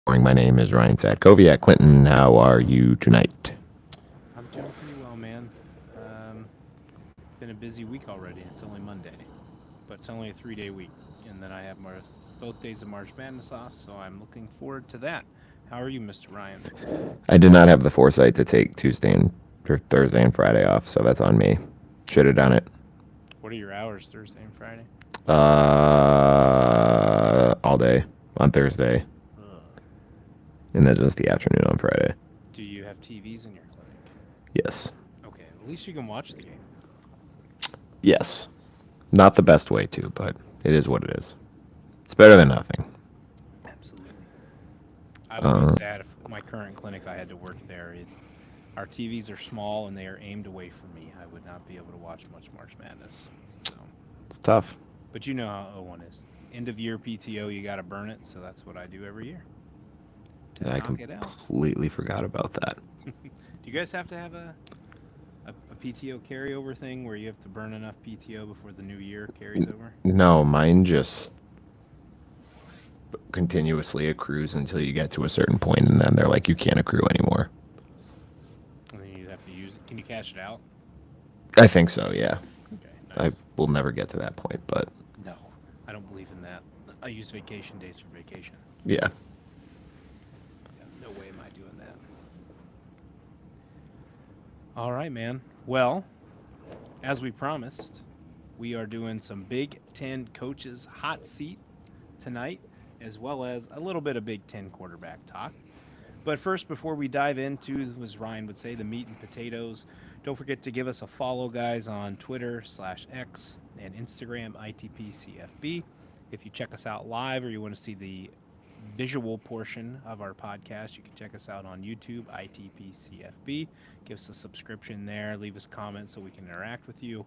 My name is Ryan Sadkoviak. Clinton, how are you tonight? I'm doing pretty well, man. Been a busy week already. It's only Monday, but it's only a 3-day week, and then I have both days of March Madness off, so I'm looking forward to that. How are you, Mr. Ryan? I did not have the foresight to take Tuesday and or Thursday and Friday off, so that's on me. Should have done it. What are your hours Thursday and Friday? All day on Thursday, Ugh. and then just the afternoon on Friday. Do you have TVs in your clinic? Yes. Okay, at least you can watch the game. Yes. Not the best way to, but it is what it is. It's better than nothing. Absolutely. I would be Uh, sad if my current clinic I had to work there. Our TVs are small and they are aimed away from me. I would not be able to watch much March Madness. So, it's tough. but you know how O1 is. End of year PTO, you got to burn it. So that's what I do every year to I knock it out. completely forgot about that. Do you guys have to have a PTO carryover thing where you have to burn enough PTO before the new year carries over? No, mine just continuously accrues until you get to a certain point, and then they're like, you can't accrue anymore. And then you have to use it. Can you cash it out? I think so, yeah. Okay, I nice. will never get to that point, but No, I don't believe in that. I use vacation days for vacation. yeah. Yeah, no way am I doing that. All right, man. Well, as we promised, we are doing some Big Ten coaches hot seat tonight, as well as a little bit of Big Ten quarterback talk. But first, before we dive into, as Ryan would say, the meat and potatoes, don't forget to give us a follow, guys, on Twitter/X and Instagram, ITPCFB. If you check us out live or you want to see the visual portion of our podcast, you can check us out on YouTube, ITPCFB. Give us a subscription there, leave us comments so we can interact with you.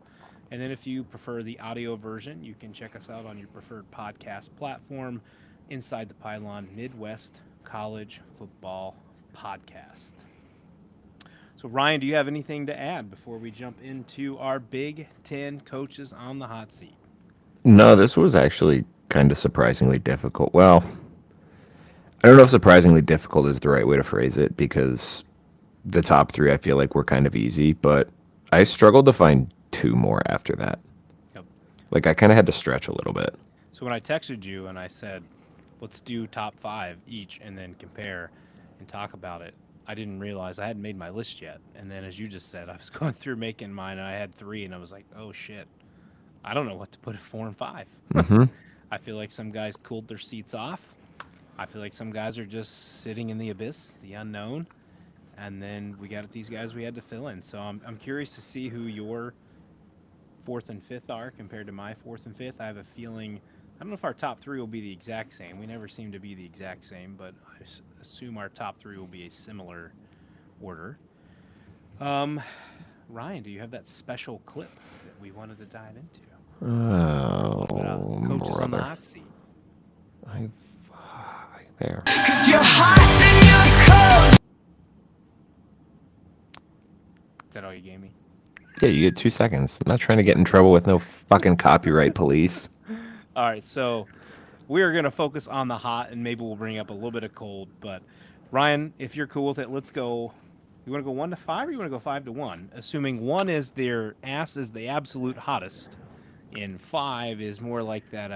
And then if you prefer the audio version, you can check us out on your preferred podcast platform, Inside the Pylon Midwest College Football Podcast. So, Ryan, do you have anything to add before we jump into our Big Ten coaches on the hot seat? No, this was actually kind of surprisingly difficult. Well, I don't know if surprisingly difficult is the right way to phrase it because the top three I feel like were kind of easy, but I struggled to find two more after that. Yep. Like I kind of had to stretch a little bit. So, when I texted you and I said, let's do top five each and then compare and talk about it, I didn't realize I hadn't made my list yet. And then, as you just said, I was going through making mine and I had three, and I was like, oh shit, I don't know what to put at four and five. Hmm. I feel like some guys cooled their seats off. I feel like some guys are just sitting in the abyss, the unknown. And then we got these guys we had to fill in. So I'm curious to see who your fourth and fifth are compared to my fourth and fifth. I have a feeling, I don't know if our top three will be the exact same. We never seem to be the exact same, but I assume our top three will be a similar order. Um, Ryan, do you have that special clip that we wanted to dive into? A little bit of Oh, coaches on the brother. hot seat. I've there. Is that all you gave me? Yeah, you get 2 seconds. I'm not trying to get in trouble with no fucking copyright police. All right, so we are going to focus on the hot, and maybe we'll bring up a little bit of cold. But Ryan, if you're cool with it, let's go. You want to go 1 to 5, or you want to go 5 to 1? Assuming 1 is their ass is the absolute hottest, and 5 is more like that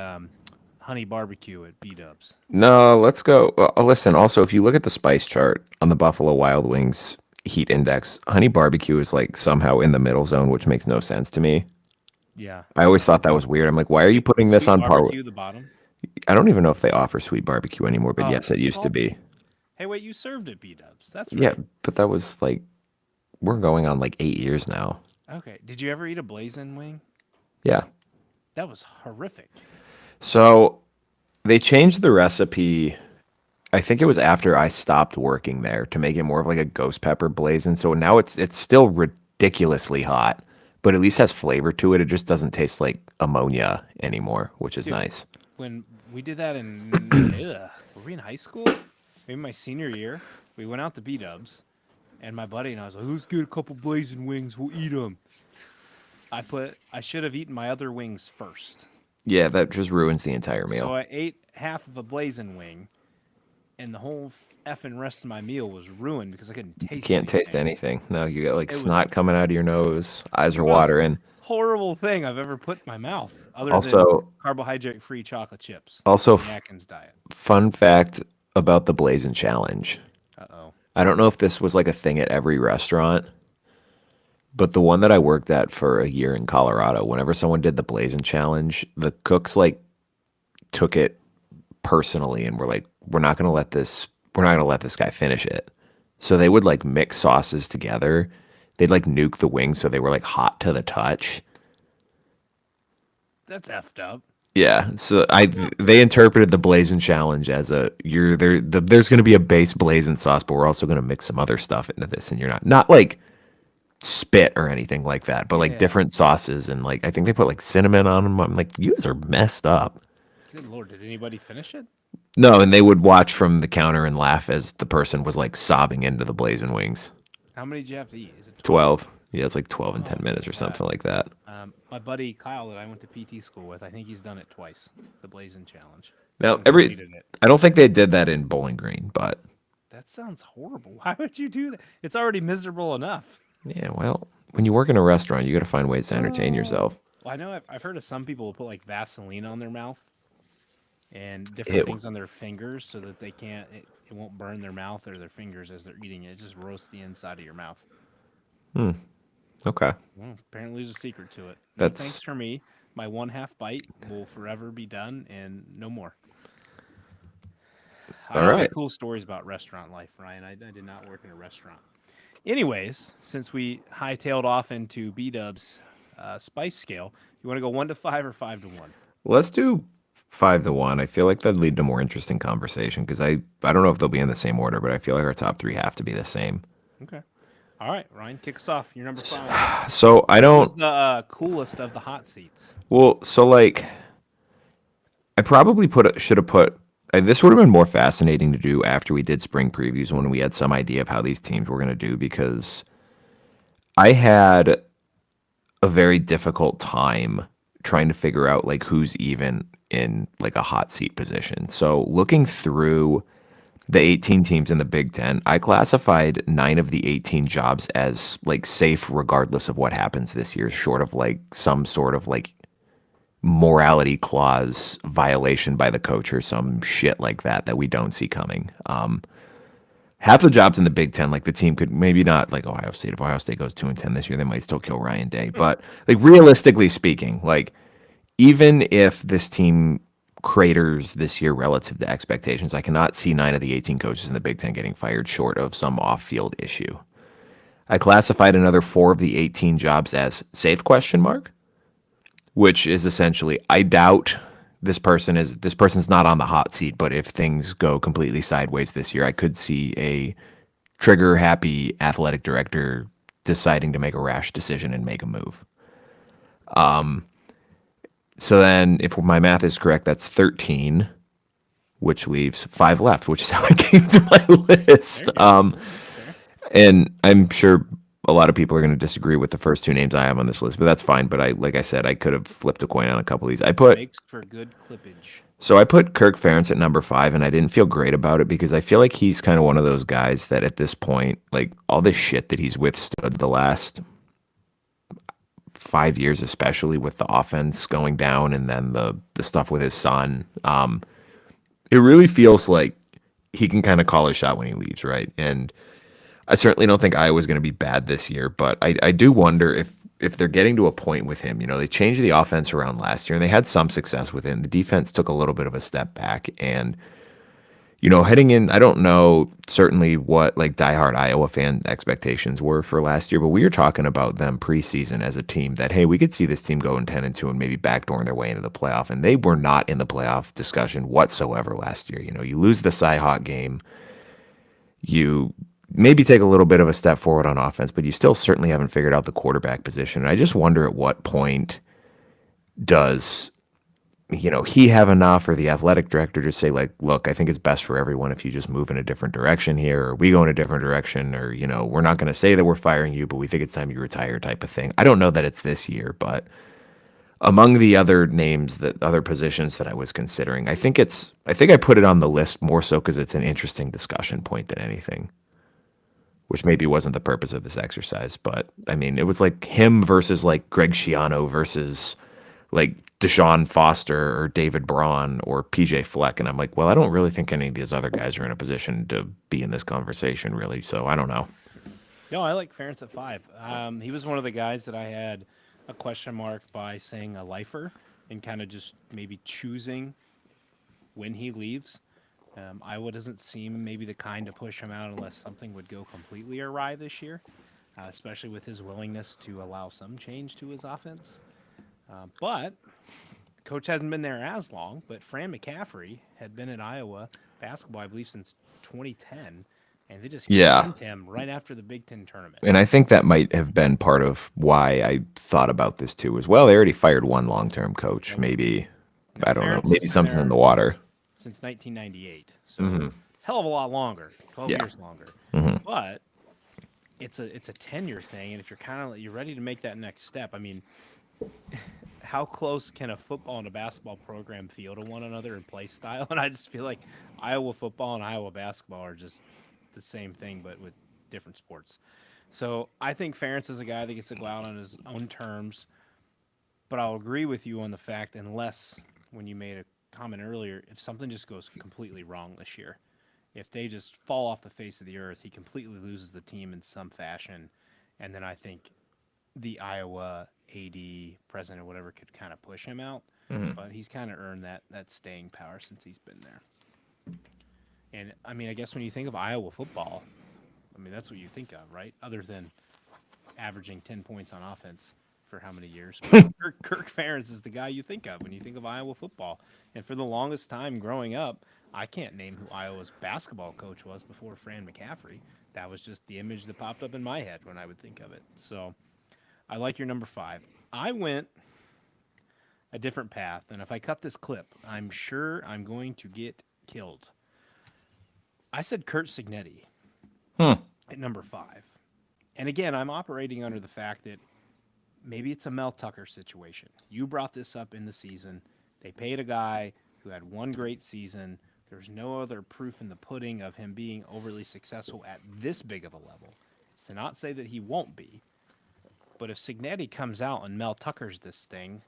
honey barbecue at B Dubs. No, let's go. Listen, also, if you look at the spice chart on the Buffalo Wild Wings heat index, honey barbecue is like somehow in the middle zone, which makes no sense to me. Yeah. I always thought that was weird. I'm like, why are you Is putting this sweet on par with? barbecue the bottom? I don't even know if they offer sweet barbecue anymore, but Oh, yes, it it's used to be. salty. Hey, wait, you served at B Dubs. That's Yeah, right. but that was like, we're going on like 8 years now. Okay. Did you ever eat a blazing wing? Yeah. That was horrific. So they changed the recipe. I think it was after I stopped working there to make it more of like a ghost pepper blazing. So now it's still ridiculously hot, but at least has flavor to it. It just doesn't taste like ammonia anymore, which is Dude, nice. when we did that in, were we in high school? Maybe my senior year. We went out to B Dubs, and my buddy and I was like, "Let's get a couple blazing wings. We'll eat them." I should have eaten my other wings first. Yeah, that just ruins the entire So meal. I ate half of a blazing wing, and the whole effing rest of my meal was ruined because I couldn't You taste can't taste anything. anything. No, you got like It was snot coming out of your nose, eyes the are most watering. horrible thing I've ever put in my mouth, other than Also, carbohydrate-free chocolate chips also, on the Atkins diet. fun fact about the Blazing Challenge. Uh-oh. I don't know if this was like a thing at every restaurant, but the one that I worked at for a year in Colorado, whenever someone did the Blazing Challenge, the cooks like took it personally and were like, we're not gonna let this guy finish it. So they would like mix sauces together. They'd like nuke the wings so they were like hot to the touch. That's effed up. Yeah, so they interpreted the blazing challenge as a you're there. There's going to be a base blazing sauce, but we're also going to mix some other stuff into this, and you're not like spit or anything like that, but like Yeah. different sauces and like I think they put like cinnamon on them. I'm like, you guys are messed up. Good Lord, did anybody finish it? No, and they would watch from the counter and laugh as the person was like sobbing into the blazing wings. How many did you have to eat? Is it 12? 12. Yeah, it's like 12 and 10 Oh, minutes or that. something like that. My buddy Kyle that I went to PT school with, I think he's done it twice. The Blazing Challenge Now, and completed it. I don't think they did that in Bowling Green, but That sounds horrible. Why would you do that? It's already miserable enough. yeah, well, when you work in a restaurant, you got to find ways to entertain yourself. Well, I know I've heard of some people who put like Vaseline on their mouth and different Ew. things on their fingers so that they can't, it won't burn their mouth or their fingers as they're eating it. It just roasts the inside of your mouth. Okay. Well, apparently, there's a secret to it. No thanks That's for me. My one half bite will forever be done and no more. I all don't have any right. cool stories about restaurant life, Ryan. I did not work in a restaurant. Anyways, since we hightailed off into B Dub's spice scale, you want to go 1 to 5 or 5 to 1? Let's do 5 to 1. I feel like that'd lead to more interesting conversation because I don't know if they'll be in the same order, but I feel like our top three have to be the same. Okay. All right, Ryan, kick us off. You're number 5. So I What was don't. the coolest of the hot seats? Well, so like I probably should have put. This would have been more fascinating to do after we did spring previews when we had some idea of how these teams were going to do because I had a very difficult time trying to figure out like who's even in like a hot seat position. So looking through the 18 teams in the Big Ten, I classified 9 of the 18 jobs as like safe regardless of what happens this year, short of like some sort of like morality clause violation by the coach or some shit like that we don't see coming. Half the jobs in the Big Ten, like the team could maybe not like Ohio State. If Ohio State goes 2-10 this year, they might still kill Ryan Day. But like realistically speaking, like even if this team craters this year relative to expectations, I cannot see 9 of the 18 coaches in the Big Ten getting fired short of some off-field issue. I classified another 4 of the 18 jobs as safe question mark, which is essentially I doubt this person's not on the hot seat, but if things go completely sideways this year, I could see a trigger happy athletic director deciding to make a rash decision and make a move. So then if my math is correct, that's 13, which leaves 5 left, which is how I came to my list. There you go. That's fair. And I'm sure a lot of people are going to disagree with the first 2 names I have on this list, but that's fine. But like I said, I could have flipped a coin on a couple of these. Makes for good clippage. So I put Kirk Ferentz at number 5, and I didn't feel great about it because I feel like he's kind of one of those guys that at this point, like all this shit that he's withstood the last 5 years, especially with the offense going down and then the stuff with his son, it really feels like he can kind of call a shot when he leaves, right? And I certainly don't think Iowa's going to be bad this year, but I do wonder if they're getting to a point with him. You know, they changed the offense around last year, and they had some success with him. The defense took a little bit of a step back, and you know, heading in, I don't know certainly what like diehard Iowa fan expectations were for last year, but we were talking about them preseason as a team that hey, we could see this team going 10-2 and maybe backdooring their way into the playoff, and they were not in the playoff discussion whatsoever last year. You know, you lose the Cy-Hawk game, you maybe take a little bit of a step forward on offense, but you still certainly haven't figured out the quarterback position. And I just wonder at what point does, you know, he have enough or the athletic director to say like, look, I think it's best for everyone if you just move in a different direction here, or we go in a different direction, or, you know, we're not going to say that we're firing you, but we think it's time you retire type of thing. I don't know that it's this year, but Among the other names that other positions that I was considering, I think I put it on the list more so because it's an interesting discussion point than anything, which maybe wasn't the purpose of this exercise. But I mean, it was like him versus like Greg Schiano versus like Deshaun Foster or David Braun or PJ Fleck. And I'm like, well, I don't really think any of these other guys are in a position to be in this conversation, really. So I don't know. No, I like Ferentz at 5. He was one of the guys that I had a question mark by saying a lifer and kind of just maybe choosing when he leaves. Iowa doesn't seem maybe the kind to push him out unless something would go completely awry this year, especially with his willingness to allow some change to his offense. But coach hasn't been there as long, but Fran McCaffrey had been at Iowa basketball, I believe, since 2010, and they just Yeah. canned him right after the Big Ten tournament. And I think that might have been part of why I thought about this too as well. They already fired one long-term coach. Yep. Maybe, Now, I don't know, Ferentz has maybe been something in there the water. since 1998, so hell of a lot longer, 12 Yeah. years longer. But it's a tenure thing, and if you're ready to make that next step, I mean, how close can a football and a basketball program feel to one another in play style? And I just feel like Iowa football and Iowa basketball are just the same thing, but with different sports. So I think Ferentz is a guy that gets to go out on his own terms, but I'll agree with you on the fact, unless when you made a comment earlier, if something just goes completely wrong this year, if they just fall off the face of the earth, he completely loses the team in some fashion, and then I think the Iowa AD president or whatever could kind of push him out. But he's kind of earned that staying power since he's been there. And I mean, I guess when you think of Iowa football, I mean that's what you think of, right? Other than averaging 10 points on offense for how many years? But Kirk Ferentz is the guy you think of when you think of Iowa football. And for the longest time growing up, I can't name who Iowa's basketball coach was before Fran McCaffrey. That was just the image that popped up in my head when I would think of it. So I like your number 5. I went a different path, and if I cut this clip, I'm sure I'm going to get killed. I said Kurt Signetti at number 5. And again, I'm operating under the fact that maybe it's a Mel Tucker situation. You brought this up in the season. They paid a guy who had one great season. There's no other proof in the pudding of him being overly successful at this big of a level. It's to not say that he won't be. But if Signetti comes out and Mel Tucker's this thing,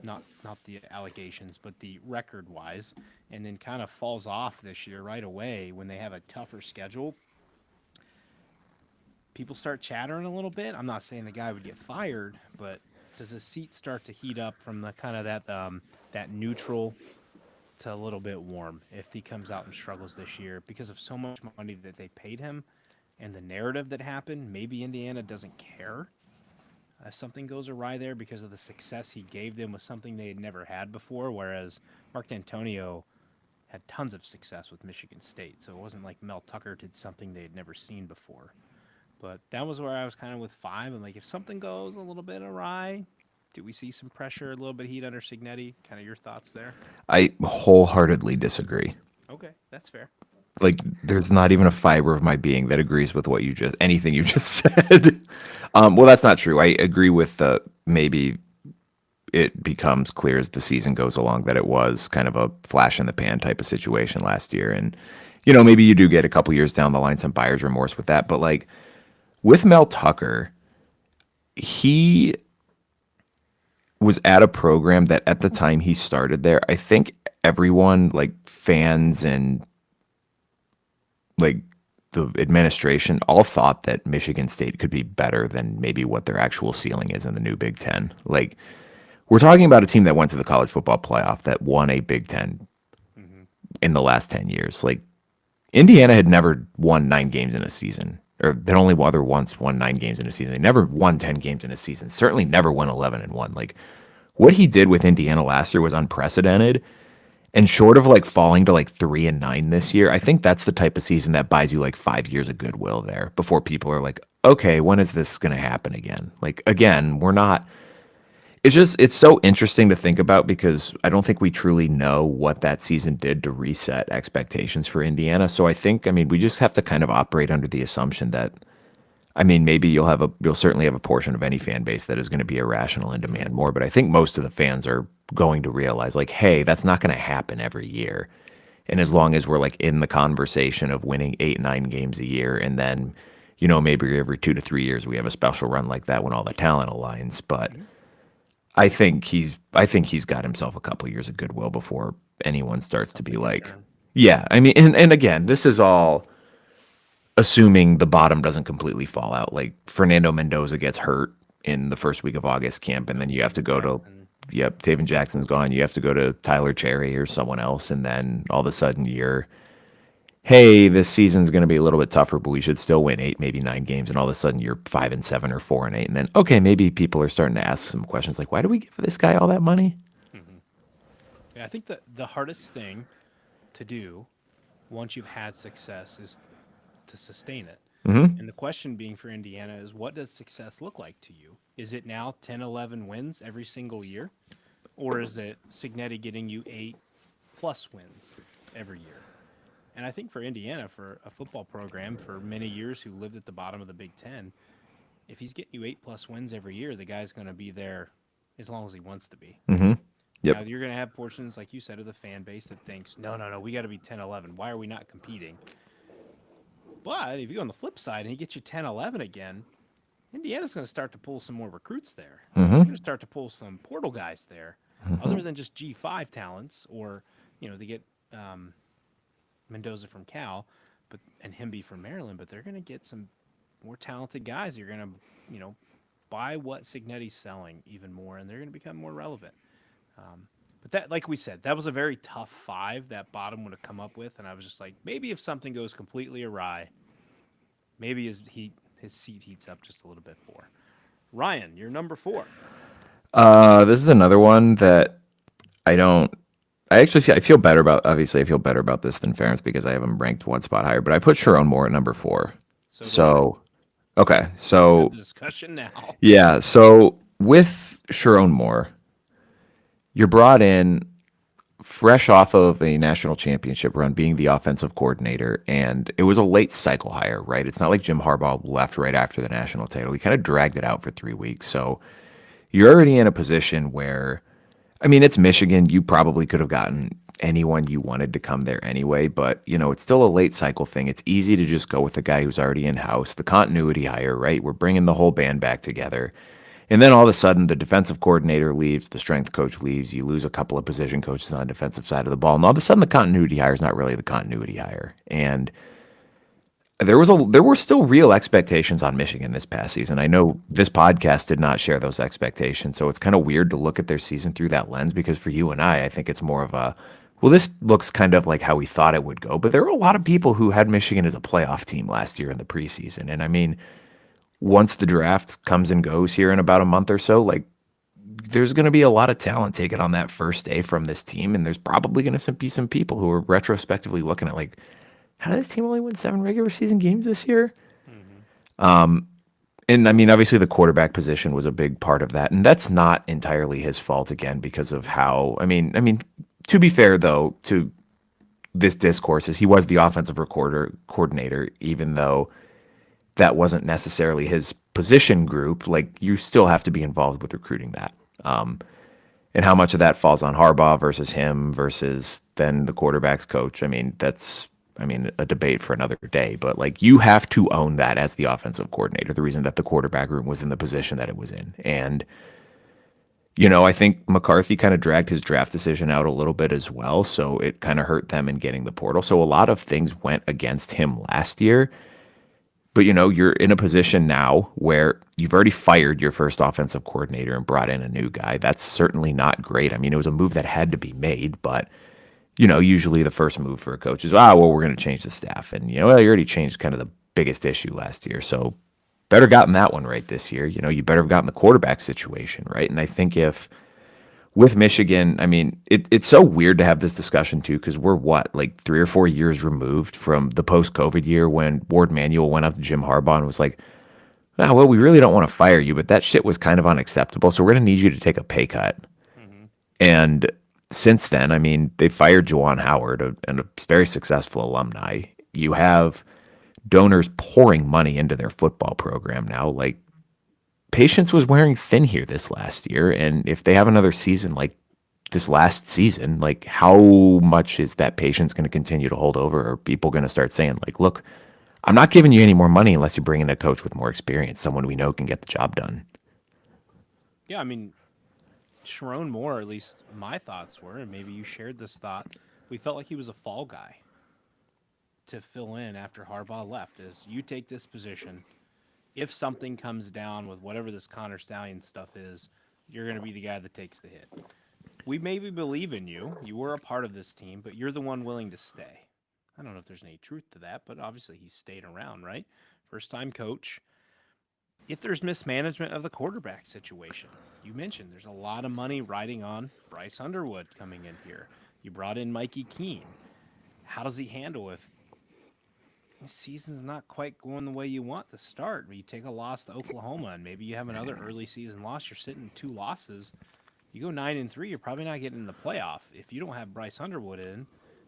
not the allegations, but the record-wise, and then kind of falls off this year right away when they have a tougher schedule, people start chattering a little bit. I'm not saying the guy would get fired, but does his seat start to heat up from the kind of that neutral to a little bit warm if he comes out and struggles this year because of so much money that they paid him and the narrative that happened? Maybe Indiana doesn't care if something goes awry there because of the success he gave them with something they had never had before, whereas Mark D'Antonio had tons of success with Michigan State, so it wasn't like Mel Tucker did something they had never seen before. But that was where I was kind of with 5. And like, if something goes a little bit awry, do we see some pressure, a little bit of heat under Signetti? Kind of your thoughts there? I wholeheartedly disagree. Okay, that's fair. Like, there's not even a fiber of my being that agrees with anything you just said. Well, that's not true. I agree with maybe it becomes clear as the season goes along that it was kind of a flash in the pan type of situation last year. And, maybe you do get a couple years down the line some buyer's remorse with that. But like with Mel Tucker, he was at a program that at the time he started there, I think everyone, like fans and like the administration, all thought that Michigan State could be better than maybe what their actual ceiling is in the new Big Ten. Like, we're talking about a team that went to the college football playoff that won a Big Ten in the last 10 years. Like, Indiana had never won 9 games in a season, or had only once won 9 games in a season. They never won 10 games in a season. Certainly never won 11-1. Like, what he did with Indiana last year was unprecedented. And short of like falling to like 3-9 this year, I think that's the type of season that buys you like 5 years of goodwill there before people are like, okay, when is this going to happen again? Like, again, we're not. It's so interesting to think about because I don't think we truly know what that season did to reset expectations for Indiana. So I think, we just have to kind of operate under the assumption that I mean, maybe you'll certainly have a portion of any fan base that is going to be irrational and demand Mhm. more, but I think most of the fans are going to realize like, hey, that's not going to happen every year. And as long as we're like in the conversation of winning 8, 9 games a year, and then, maybe every 2 to 3 years we have a special run like that when all the talent aligns. But Mhm. I think he's got himself a couple years of goodwill before anyone starts to be Something can like, turn. yeah. I mean, and again, this is all assuming the bottom doesn't completely fall out. Like Fernando Mendoza gets hurt in the first week of August camp, and No, then you have to Taven go to, Jackson. yep, Taven Jackson's gone. You have to go to Tyler Cherry or someone else, and then all of a sudden you're, hey, this season's going to be a little bit tougher, but we should still win 8, maybe 9 games, and all of a sudden you're 5-7 or 4-8, and then okay, maybe people are starting to ask some questions like, why do we give this guy all that money? Mhm. Yeah, I think that the hardest thing to do once you've had success is to sustain it. Hmm. And the question being for Indiana is what does success look like to you? Is it now 10, 11 wins every single year? Or is it Signetti getting you 8+ wins every year? And I think for Indiana, for a football program for many years who lived at the bottom of the Big Ten, if he's getting you 8+ wins every year, the guy's going to be there as long as he wants to be. Hmm. Now, Yep. you're going to have portions, like you said, of the fan base that thinks, no, no, no, we got to be 10, 11. Why are we not competing? But if you go on the flip side and he gets you 10, 11 again, Indiana's going to start to pull some more recruits there. They're going Hmm. to start to pull some portal guys there, other than just G5 talents, or they get um, Mendoza from Cal, and Himby from Maryland. But they're going to get some more talented guys. You're going to buy what Signetti's selling even more, and they're going to become more relevant. Um, but that, like we said, that was a very tough five that bottom would have come up with, and I was just like, maybe if something goes completely awry, maybe his seat heats up just a little bit more. Ryan, you're number four. This is another one that I don't. I feel better about. Obviously, I feel better about this than Ferentz because I have him ranked one spot higher. But I put Sharon Moore at number 4. So do I. So okay, Let's have so the discussion now. yeah, so with Sharon Moore, you're brought in fresh off of a national championship run, being the offensive coordinator, and it was a late cycle hire, right? It's not like Jim Harbaugh left right after the national title. He kind of dragged it out for 3 weeks, so you're already in a position where I mean, it's Michigan. You probably could have gotten anyone you wanted to come there anyway, but it's still a late cycle thing. It's easy to just go with the guy who's already in house, the continuity hire, right? We're bringing the whole band back together. And then all of a sudden, the defensive coordinator leaves, the strength coach leaves, you lose a couple of position coaches on the defensive side of the ball. And all of a sudden, the continuity hire is not really the continuity hire. And there were still real expectations on Michigan this past season. I know this podcast did not share those expectations, so it's kind of weird to look at their season through that lens because for you and I think it's more of a well, this looks kind of like how we thought it would go. But there were a lot of people who had Michigan as a playoff team last year in the preseason. And I mean, once the draft comes and goes here in about a month or so, like there's going to be a lot of talent taken on that first day from this team, and there's probably going to be some people who are retrospectively looking at like, how did this team only win 7 regular season games this year? Mm-hmm. And I mean, obviously, the quarterback position was a big part of that, and that's not entirely his fault again because of how. I mean, to be fair though, to this discourse is he was the offensive recorder coordinator, even though that wasn't necessarily his position group. Like you still have to be involved with recruiting that. And how much of that falls on Harbaugh versus him versus then the quarterback's coach. I mean, that's a debate for another day, but like you have to own that as the offensive coordinator, the reason that the quarterback room was in the position that it was in. And I think McCarthy kind of dragged his draft decision out a little bit as well, so it kind of hurt them in getting the portal. So a lot of things went against him last year. But you're in a position now where you've already fired your first offensive coordinator and brought in a new guy. That's certainly not great. I mean, it was a move that had to be made, but usually the first move for a coach is, well, we're going to change the staff. And well, you already changed kind of the biggest issue last year. So better gotten that one right this year. You better have gotten the quarterback situation right. And I think if with Michigan, I mean, it's so weird to have this discussion too, because we're like 3 or 4 years removed from the post-COVID year when Ward Manuel went up to Jim Harbaugh and was like, "Ah, well, we really don't want to fire you, but that shit was kind of unacceptable, so we're going to need you to take a pay cut." Mm-hmm. And since then, I mean, they fired Juwan Howard, a very successful alumni. You have donors pouring money into their football program now. Like, patience was wearing thin here this last year, and if they have another season like this last season, like, how much is that patience going to continue to hold over? Or are people going to start saying, like, look, I'm not giving you any more money unless you bring in a coach with more experience, someone we know can get the job done? Yeah, I mean, Sharon Moore, at least my thoughts were, and maybe you shared this thought, we felt like he was a fall guy to fill in after Harbaugh left. Is you take this position, if something comes down with whatever this Connor Stallion stuff is, you're going to be the guy that takes the hit. We maybe believe in you. You were a part of this team, but you're the one willing to stay. I don't know if there's any truth to that, but obviously he's stayed around, right? First time coach. If there's mismanagement of the quarterback situation, you mentioned there's a lot of money riding on Bryce Underwood coming in here. You brought in Mikey Keene. How does he handle if the season's not quite going the way you want to start? You take a loss to Oklahoma, and maybe you have another early season loss. You're sitting 2 losses. You go 9-3, you're probably not getting in the playoff. If you don't have Bryce Underwood in,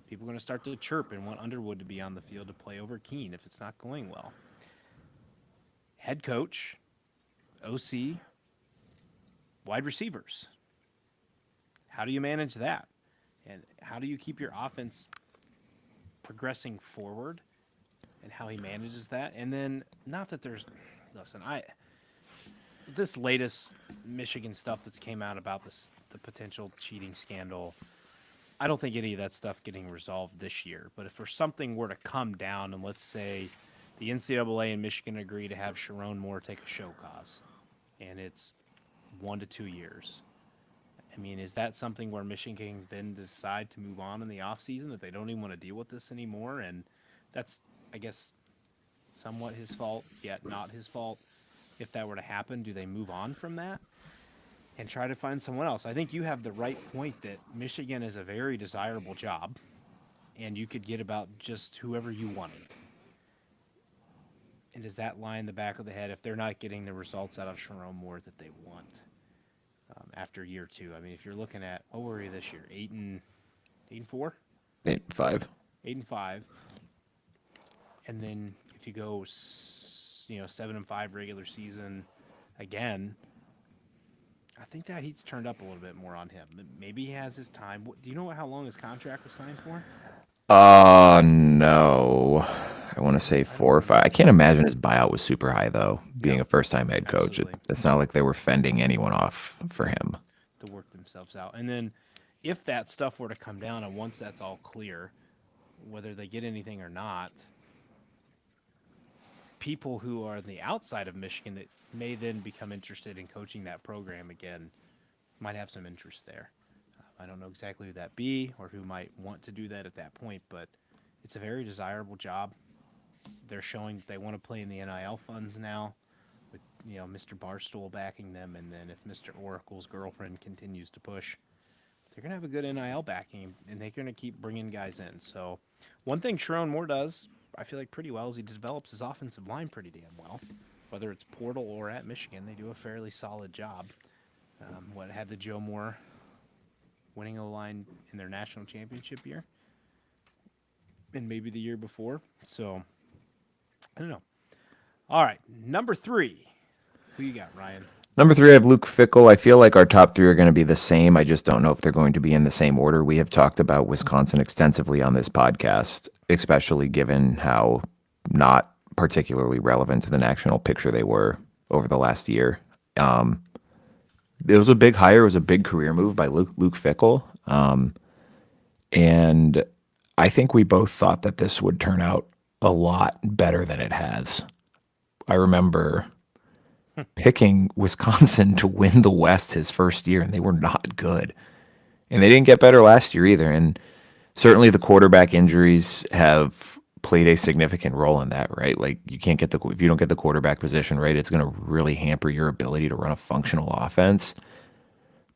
people are going to start to chirp and want Underwood to be on the field to play over Keene if it's not going well. Head coach, OC, wide receivers. How do you manage that? And how do you keep your offense progressing forward and how he manages that? And then, not that there's, listen, this latest Michigan stuff that's came out about the potential cheating scandal, I don't think any of that stuff getting resolved this year. But if something were to come down, and let's say the NCAA and Michigan agree to have Sharon Moore take a show cause, and it's 1 to 2 years, I mean, is that something where Michigan can then decide to move on in the offseason, that they don't even want to deal with this anymore? And that's, I guess, somewhat his fault, yet not his fault. If that were to happen, do they move on from that and try to find someone else? I think you have the right point that Michigan is a very desirable job, and you could get about just whoever you wanted. And does that lie in the back of the head if they're not getting the results out of Sharon Moore that they want after year 2? I mean, if you're looking at, what were we this year? 8-4? 8-5. 8-5. And then if you go 7-5 regular season again, I think that heat's turned up a little bit more on him. Maybe he has his time. Do you know how long his contract was signed for? No. I want to say 4 or 5. I can't imagine his buyout was super high, though, being a first-time head coach. It's not like they were fending anyone off for him. To work themselves out. And then if that stuff were to come down, and once that's all clear, whether they get anything or not, people who are on the outside of Michigan that may then become interested in coaching that program again might have some interest there. I don't know exactly who that be or who might want to do that at that point, but it's a very desirable job. They're showing that they want to play in the NIL funds now with, Mr. Barstool backing them, and then if Mr. Oracle's girlfriend continues to push, they're going to have a good NIL backing, and they're going to keep bringing guys in. So one thing Sharon Moore does, I feel like pretty well, is he develops his offensive line pretty damn well. Whether it's Portal or at Michigan, they do a fairly solid job. Had the Joe Moore winning O-line in their national championship year and maybe the year before. So, I don't know. All right, number 3. Who you got, Ryan? Number 3, I have Luke Fickell. I feel like our top 3 are going to be the same. I just don't know if they're going to be in the same order. We have talked about Wisconsin extensively on this podcast, especially given how not particularly relevant to the national picture they were over the last year. It was a big hire. It was a big career move by Luke Fickell. And I think we both thought that this would turn out a lot better than it has. I remember picking Wisconsin to win the West his first year, and they were not good. And they didn't get better last year either. And certainly the quarterback injuries have played a significant role in that, right? Like, if you don't get the quarterback position right, it's going to really hamper your ability to run a functional offense.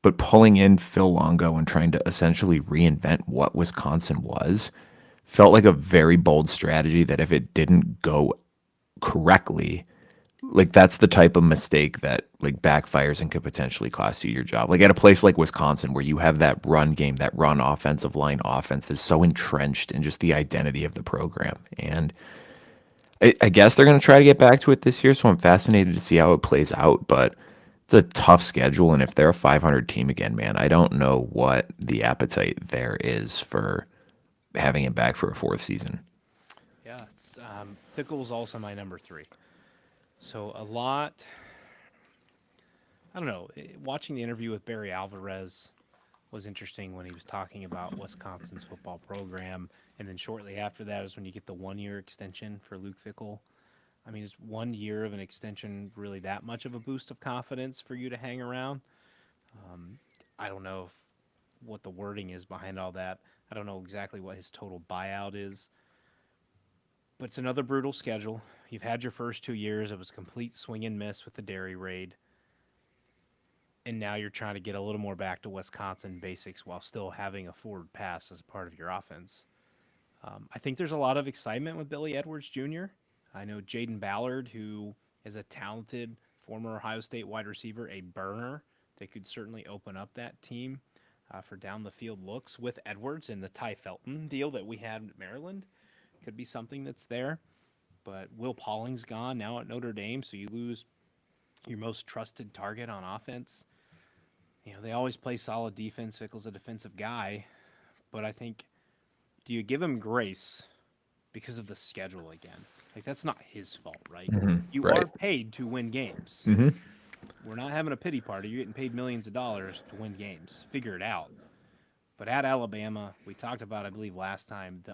But pulling in Phil Longo and trying to essentially reinvent what Wisconsin was felt like a very bold strategy that if it didn't go correctly, like, that's the type of mistake that like backfires and could potentially cost you your job. Like, at a place like Wisconsin where you have that run game, that run offensive line offense that's so entrenched in just the identity of the program. And I guess they're going to try to get back to it this year, so I'm fascinated to see how it plays out. But it's a tough schedule, and if they're a 500 team again, man, I don't know what the appetite there is for having it back for a fourth season. Yeah, Fickle's also my number three. So a lot. I don't know. Watching the interview with Barry Alvarez was interesting when he was talking about Wisconsin's football program, and then shortly after that is when you get the 1 year extension for Luke Fickle. I mean, is 1 year of an extension really that much of a boost of confidence for you to hang around? Um, I don't know what the wording is behind all that. I don't know exactly what his total buyout is, but it's another brutal schedule. You've had your first 2 years. It was complete swing and miss with the dairy raid. And now you're trying to get a little more back to Wisconsin basics while still having a forward pass as a part of your offense. I think there's a lot of excitement with Billy Edwards Jr. I know Jaden Ballard, who is a talented former Ohio State wide receiver, a burner that could certainly open up that team for down the field looks with Edwards and the Ty Felton deal that we had at Maryland. Could be something that's there. But Will Pauling's gone now at Notre Dame, so you lose your most trusted target on offense. They always play solid defense. Fickle's a defensive guy, but I think, do you give him grace because of the schedule again? Like, that's not his fault, right? You Right. are paid to win games. Hmm. We're not having a pity party. You're getting paid millions of dollars to win games. Figure it out. But at Alabama, we talked about, I believe, last time,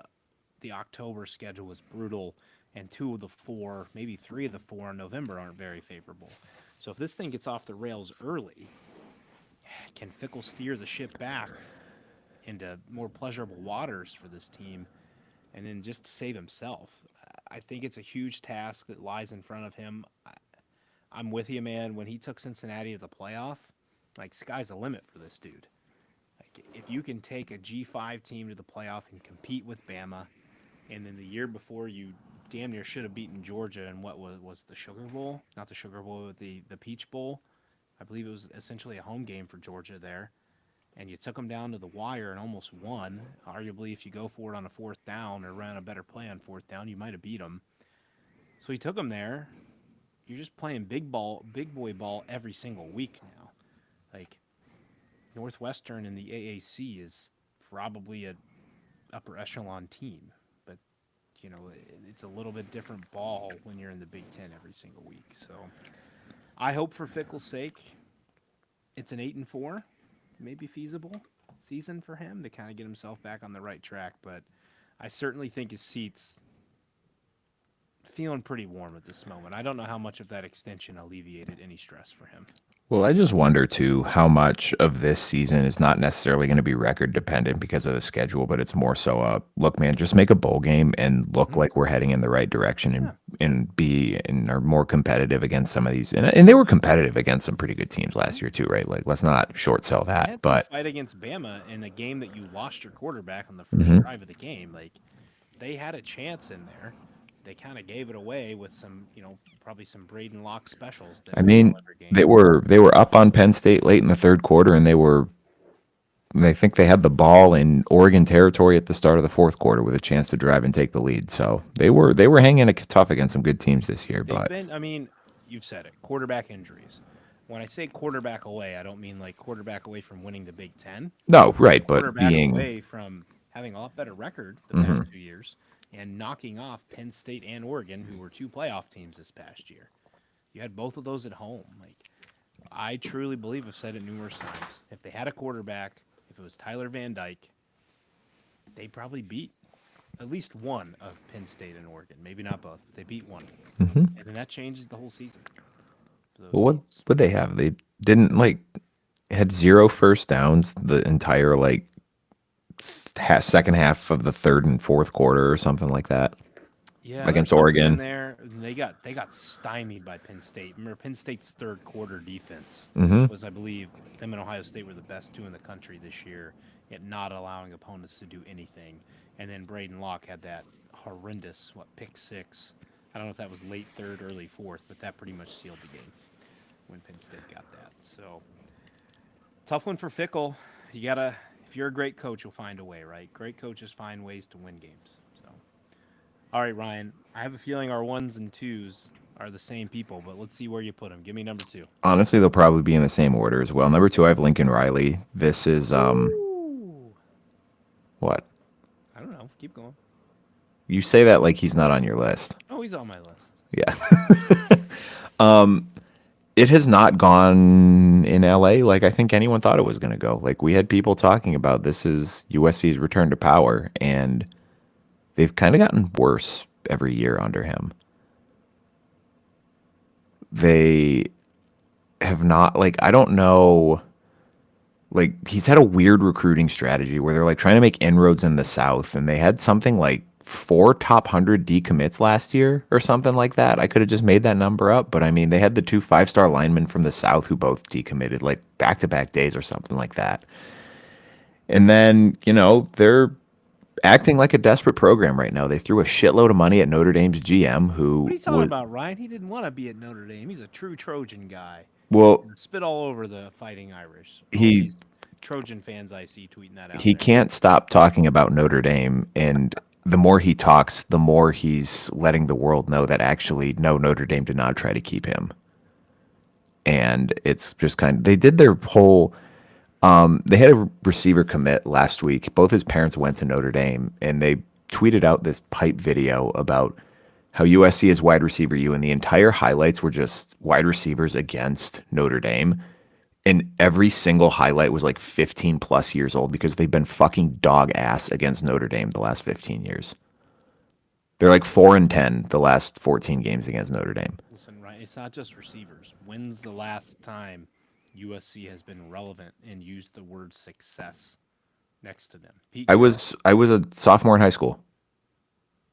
the October schedule was brutal, and 2 of the 4, maybe 3 of the 4 in November aren't very favorable. So if this thing gets off the rails early, can Fickle steer the ship back into more pleasurable waters for this team and then just save himself? I think it's a huge task that lies in front of him. I'm with you, man. When he took Cincinnati to the playoff, like, sky's the limit for this dude. Like, if you can take a G5 team to the playoff and compete with Bama, and then the year before you damn near should have beaten Georgia in what was the Sugar Bowl, not the Sugar Bowl, but the Peach Bowl. I believe it was essentially a home game for Georgia there, and you took them down to the wire and almost won. Arguably, if you go for it on a fourth down or ran a better play on fourth down, you might have beat them. So he took them there. You're just playing big boy ball every single week now. Like, Northwestern in the AAC is probably a upper echelon team, but it's a little bit different ball when you're in the Big Ten every single week. So I hope for Fickle's sake, it's an 8-4, maybe feasible season for him to kind of get himself back on the right track. But I certainly think his seat's feeling pretty warm at this moment. I don't know how much of that extension alleviated any stress for him. Well, I just wonder too how much of this season is not necessarily going to be record dependent because of the schedule, but it's more so look, man, just make a bowl game and look like we're heading in the right direction and Yeah. and are more competitive against some of these. And they were competitive against some pretty good teams last year too, right? Like, let's not short sell They that. had to But fight against Bama in a game that you lost your quarterback on the first mhm. drive of the game. Like, they had a chance in there. They kind of gave it away with some, probably some Braden Locke specials that I win you mean, every they game. were they were up on Penn State late in the third quarter, and they think they had the ball in Oregon territory at the start of the fourth quarter with a chance to drive and take the lead. So they were hanging tough against some good teams this year. They've But been, I mean, you've said it, quarterback injuries. When I say quarterback away, I don't mean like quarterback away from winning the Big Ten. no, I mean right, but quarterback being away from having a lot better record the past mhm. 2 years and knocking off Penn State and Oregon, who were two playoff teams this past year. You had both of those at home. Like, I truly believe, I've said it numerous times, if they had a quarterback, if it was Tyler Van Dyke, they probably beat at least one of Penn State and Oregon. Maybe not both, but they beat one. Mhm. And then that changes the whole season for those Well, what teams. would they have? They didn't like had zero first downs the entire like second half of the third and fourth quarter or something like that Yeah, there's against something in Oregon. there. They got stymied by Penn State. Remember, Penn State's third quarter defense Hmm. was, I believe, them and Ohio State were the best two in the country this year at not allowing opponents to do anything. And then Braden Locke had that horrendous pick six. I don't know if that was late third, early fourth, but that pretty much sealed the game when Penn State got that. So tough one for Fickle. You gotta, if you're a great coach, you'll find a way, right? Great coaches find ways to win games. So, all right, Ryan. I have a feeling our ones and twos are the same people, but let's see where you put them. Give me number two. Honestly, they'll probably be in the same order as well. Number two, I have Lincoln Riley. This is Ooh. what? I don't know. Keep going. You say that like he's not on your list. Oh, he's on my list. Yeah. It has not gone in LA like I think anyone thought it was going to go. Like we had people talking about this is USC's return to power, and they've kind of gotten worse every year under him. They have not, like, I don't know, like he's had a weird recruiting strategy where they're like trying to make inroads in the South, and they had something like four top 100 decommits last year or something like that. I could have just made that number up, but I mean, they had the two five-star linemen from the South who both decommitted like back-to-back days or something like that. And then, they're acting like a desperate program right now. They threw a shitload of money at Notre Dame's GM What are who you talking would, about, Ryan? He didn't want to be at Notre Dame. He's a true Trojan guy. well, And spit all over the Fighting Irish. All he these Trojan fans I see tweeting that out he there. can't stop talking about Notre Dame, and the more he talks, the more he's letting the world know that actually no, Notre Dame did not try to keep him. And it's just they did their whole they had a receiver commit last week. Both his parents went to Notre Dame, and they tweeted out this pipe video about how USC is wide receiver U, and the entire highlights were just wide receivers against Notre Dame. And every single highlight was like 15 plus years old because they've been fucking dog ass against Notre Dame the last 15 years. They're like 4-10 the last 14 games against Notre Dame. Listen, Ryan, it's not just receivers. When's the last time USC has been relevant and used the word success next to them? Pete I Carroll. was I was a sophomore in high school.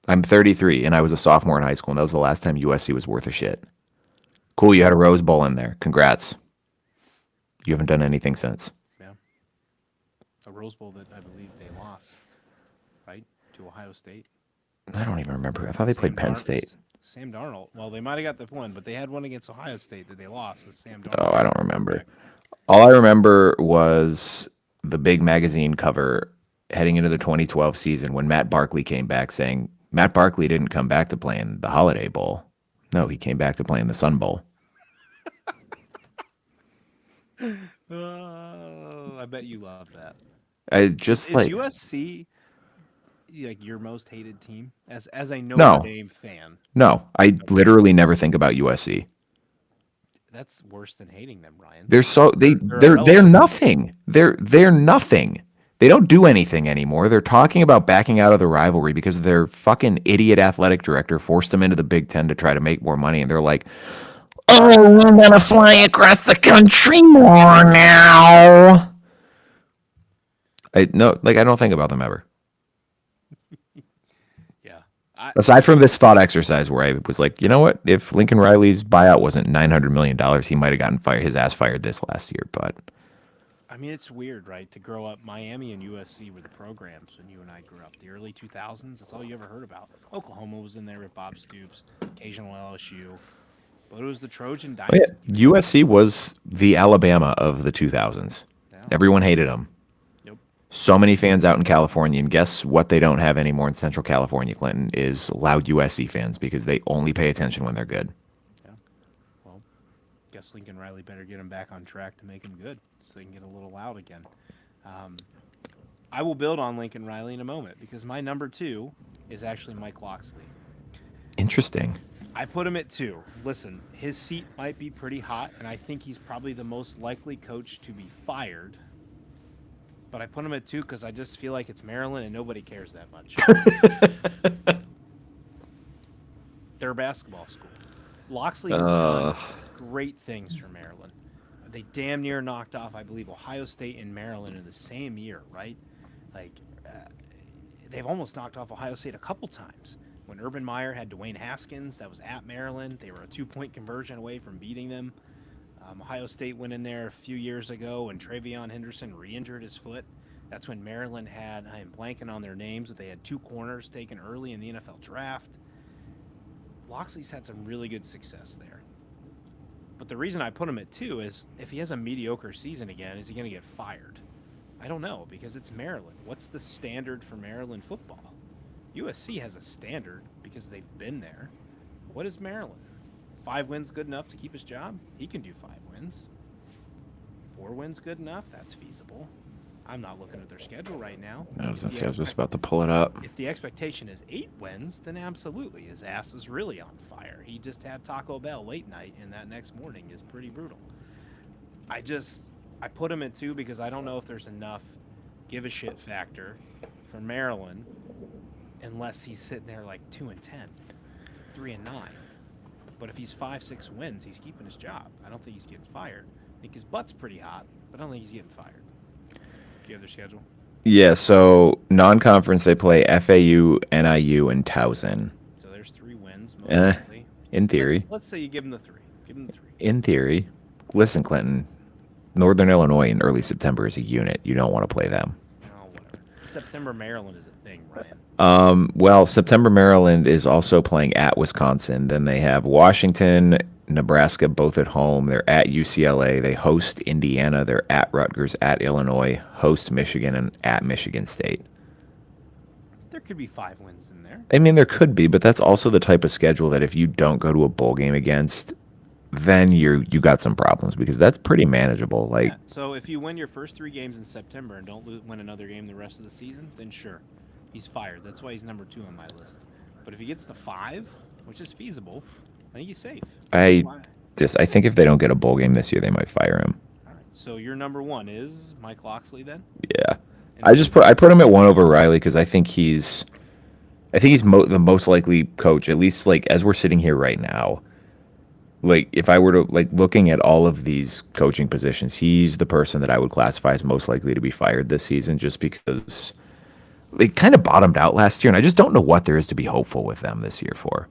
I'm 33 and I was a sophomore in high school, and that was the last time USC was worth a shit. Cool, you had a Rose Bowl in there. Congrats. You haven't done anything since. Yeah. A Rose Bowl that I believe they lost, right? To Ohio State. I don't even remember. I thought they played Penn State. Sam Darnold. Well, they might have got the one, but they had one against Ohio State that they lost. With Sam Oh, Darnold. I don't remember. All I remember was the big magazine cover heading into the 2012 season when Matt Barkley came back saying Matt Barkley didn't come back to play in the Holiday Bowl. No, he came back to play in the Sun Bowl. Oh, I bet you love that. I just Is like USC like your most hated team as a Notre no, Dame fan? no. I literally never think about USC. That's worse than hating them, Ryan. They're so they're irrelevant. nothing. They're nothing. They don't do anything anymore. They're talking about backing out of the rivalry because their fucking idiot athletic director forced them into the Big Ten to try to make more money, and they're like, "Oh, we're gonna fly across the country more now." I don't think about them ever. Yeah. Aside from this thought exercise where I was like, you know what? If Lincoln Riley's buyout wasn't $900 million, he might have gotten his ass fired this last year. But I mean, it's weird, right? To grow up, Miami and USC were the programs when you and I grew up. The early 2000s, that's all you ever heard about. Oklahoma was in there with Bob Stoops, occasional LSU. But it was the Trojan oh, yeah, dynasty. USC was the Alabama of the 2000s. Yeah. Everyone hated them. Yep. So many fans out in California, and guess what they don't have anymore in Central California, Clinton, is loud USC fans because they only pay attention when they're good. Yeah. Well, guess Lincoln Riley better get him back on track to make him good so they can get a little loud again. I will build on Lincoln Riley in a moment because my number two is actually Mike Locksley. Interesting. I put him at 2. Listen, his seat might be pretty hot, and I think he's probably the most likely coach to be fired. But I put him at 2 because I just feel like it's Maryland and nobody cares that much. They're a basketball school. Locksley has done great things for Maryland. They damn near knocked off, I believe, Ohio State and Maryland in the same year, right? Like, they've almost knocked off Ohio State a couple times. When Urban Meyer had Dwayne Haskins, that was at Maryland. They were a 2-point conversion away from beating them. Ohio State went in there a few years ago when Travion Henderson re-injured his foot. That's when Maryland had, I'm blanking on their names, but they had 2 corners taken early in the NFL draft. Loxley's had some really good success there. But the reason I put him at 2 is if he has a mediocre season again, is he going to get fired? I don't know, because it's Maryland. What's the standard for Maryland football? USC has a standard because they've been there. What is Maryland? 5 wins good enough to keep his job? He can do 5 wins. 4 wins good enough? That's feasible. I'm not looking at their schedule right now. I was just about to pull it up. If the expectation is 8 wins, then absolutely, his ass is really on fire. He just had Taco Bell late night, and that next morning is pretty brutal. I put him at 2 because I don't know if there's enough give a shit factor for Maryland unless he's sitting there like 2-10, 3-9. But if he's 5-6 wins, he's keeping his job. I don't think he's getting fired. I think his butt's pretty hot, but I don't think he's getting fired. Do you have their schedule? Yeah, so non-conference they play FAU, NIU, and Towson. So there's 3 wins, most likely. In theory. Let's say you give him the 3. Give him the 3. In theory. Listen, Clinton, Northern Illinois in early September is a unit. You don't want to play them. Oh, whatever. September Maryland is a thing, Ryan. Well, September Maryland is also playing at Wisconsin. Then they have Washington, Nebraska, both at home. They're at UCLA. They host Indiana. They're at Rutgers, at Illinois, host Michigan, and at Michigan State. There could be 5 wins in there. I mean, there could be, but that's also the type of schedule that if you don't go to a bowl game against, then you got some problems because that's pretty manageable. Like, Yeah. So if you win your first 3 games in September and don't win another game the rest of the season, then sure, he's fired. That's why he's number 2 on my list. But if he gets to 5, which is feasible, I think he's safe. I think if they don't get a bowl game this year, they might fire him. All right. So your number 1 is Mike Locksley then? Yeah. I put him at 1 over Riley because I think he's the most likely coach, at least like as we're sitting here right now. Like if I were to like looking at all of these coaching positions, he's the person that I would classify as most likely to be fired this season, just because they kind of bottomed out last year, and I just don't know what there is to be hopeful with them this year for.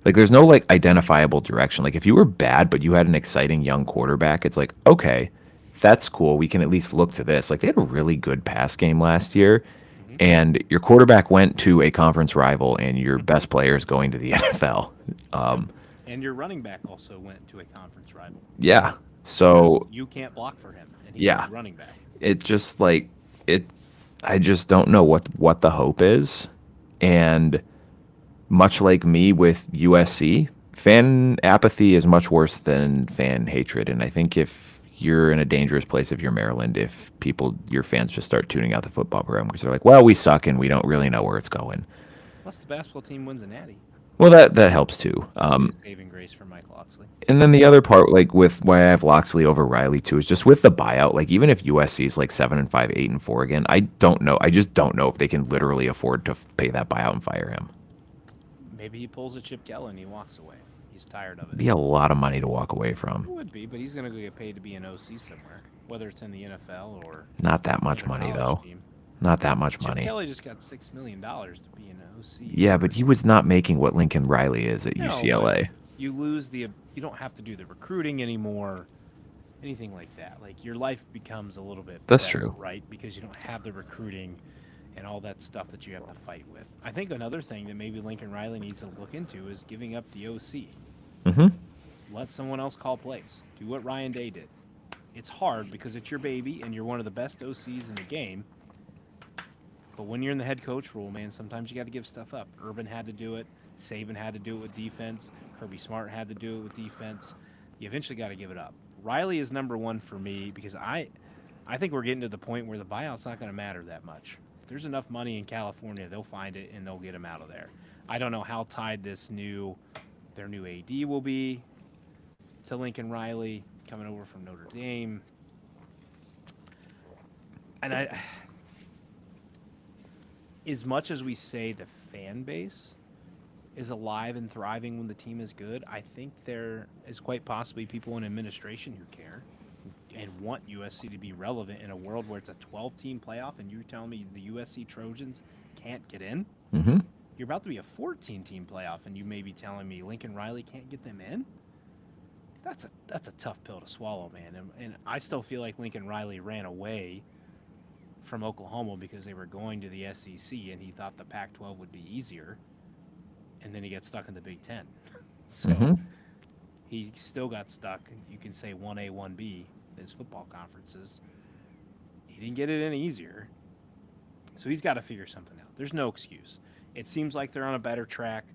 Like there's no like identifiable direction. Like if you were bad but you had an exciting young quarterback, it's like, okay, that's cool. We can at least look to this. Like they had a really good pass game last year, and your quarterback went to a conference rival, and your best player is going to the NFL. And your running back also went to a conference rival. Yeah. So You can't block for him, and he's Yeah. a running back. it just like it. I just don't know what the hope is, and much like me with USC, fan apathy is much worse than fan hatred, and I think if you're in a dangerous place if you're Maryland, if your fans just start tuning out the football program because they're like, well, we suck and we don't really know where it's going. Plus, the basketball team wins a natty. Well, that helps too. Saving grace for Mike Locksley. And then the other part, like with why I have Locksley over Riley too, is just with the buyout. Like even if USC is like 7-5, 8-4 again, I don't know. I just don't know if they can literally afford to pay that buyout and fire him. Maybe he pulls a Chip Kelly and he walks away. He's tired of it. It'd be a lot of money to walk away from. It would be, but he's going to go get paid to be an OC somewhere, whether it's in the NFL or Not that much another money college though. team. Not that much Chip money. Kelly just got $6 million to be an OC. Yeah, but he was not making what Lincoln Riley is at No, UCLA. but you lose you don't have to do the recruiting anymore, anything like that. Like your life becomes a little bit That's better, true. right? Because you don't have the recruiting and all that stuff that you have to fight with. I think another thing that maybe Lincoln Riley needs to look into is giving up the OC. Mm-hmm. Let someone else call plays. Do what Ryan Day did. It's hard because it's your baby and you're one of the best OCs in the game. But when you're in the head coach role, man, sometimes you got to give stuff up. Urban had to do it. Saban had to do it with defense. Kirby Smart had to do it with defense. You eventually got to give it up. Riley is number 1 for me because I think we're getting to the point where the buyout's not going to matter that much. If there's enough money in California, they'll find it and they'll get him out of there. I don't know how tied their new AD will be to Lincoln Riley coming over from Notre Dame. And as much as we say the fan base is alive and thriving when the team is good, I think there is quite possibly people in administration who care and want USC to be relevant in a world where it's a 12-team playoff and you're telling me the USC Trojans can't get in? Mm-hmm. You're about to be a 14-team playoff and you may be telling me Lincoln Riley can't get them in? That's a tough pill to swallow, man. And I still feel like Lincoln Riley ran away from Oklahoma because they were going to the SEC and he thought the Pac-12 would be easier, and then he got stuck in the Big Ten. So he still got stuck. You can say 1A, 1B, his football conferences. He didn't get it any easier. So he's got to figure something out. There's no excuse. It seems like they're on a better track.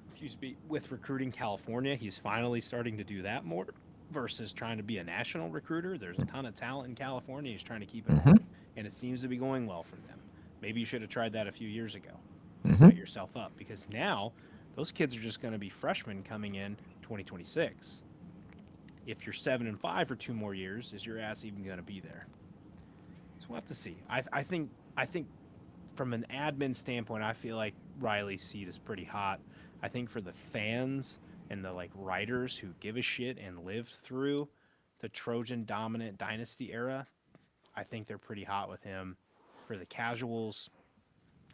Excuse me, with recruiting California, he's finally starting to do that more versus trying to be a national recruiter. There's a ton of talent in California. He's trying to keep it Hmm. home, and it seems to be going well for them. Maybe you should have tried that a few years ago to Hmm. set yourself up because now those kids are just going to be freshmen coming in 2026. If you're 7-5 for 2 more years, is your ass even going to be there? So we'll have to see. I think from an admin standpoint, I feel like Riley's seat is pretty hot. I think for the fans and the like writers who give a shit and lived through the Trojan dominant dynasty era, I think they're pretty hot with him. For the casuals,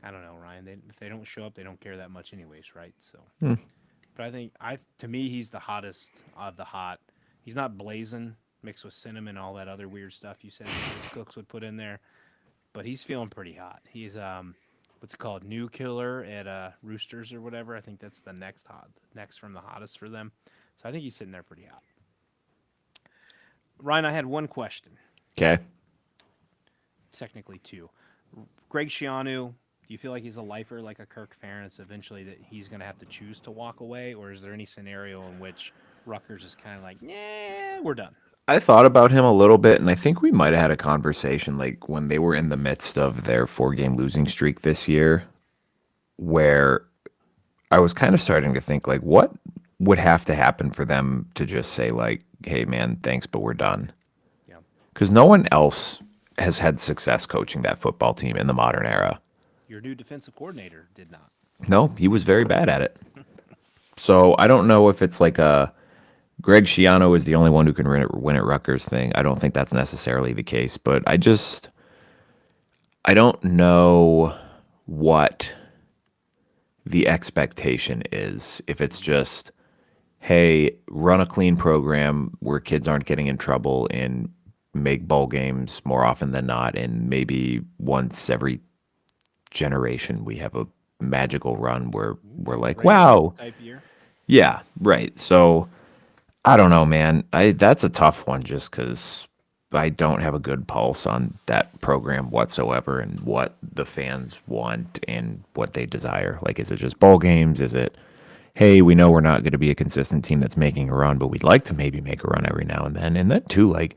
I don't know, Ryan. If they don't show up, they don't care that much, anyways, right? So, but I think to me he's the hottest of the hot. He's not blazing mixed with cinnamon, all that other weird stuff you said those cooks would put in there, but he's feeling pretty hot. He's what's it called, new killer at Roosters or whatever. I think that's the next from the hottest for them. So I think he's sitting there pretty hot. Ryan, I had one question, Okay. technically two. Greg Schiano, do you feel like he's a lifer like a Kirk Ferentz eventually that he's going to have to choose to walk away, or is there any scenario in which Rutgers is kind of like, yeah, we're done? I thought about him a little bit, and I think we might have had a conversation like when they were in the midst of their 4 game losing streak this year, where I was kind of starting to think like, what would have to happen for them to just say like, "Hey, man, thanks, but we're done," Yeah, because no one else has had success coaching that football team in the modern era. your new defensive coordinator did not. No, he was very bad at it. So I don't know if it's like a Greg Schiano is the only one who can win at Rutgers thing. I don't think that's necessarily the case, but I don't know what the expectation is. If it's just, hey, run a clean program where kids aren't getting in trouble and make bowl games more often than not, and maybe once every generation we have a magical run where we're like, Regular wow, type year. yeah, right. So I don't know, man. I That's a tough one just because I don't have a good pulse on that program whatsoever and what the fans want and what they desire. Like, is it just bowl games? Is it, hey, we know we're not going to be a consistent team that's making a run, but we'd like to maybe make a run every now and then. And then too, like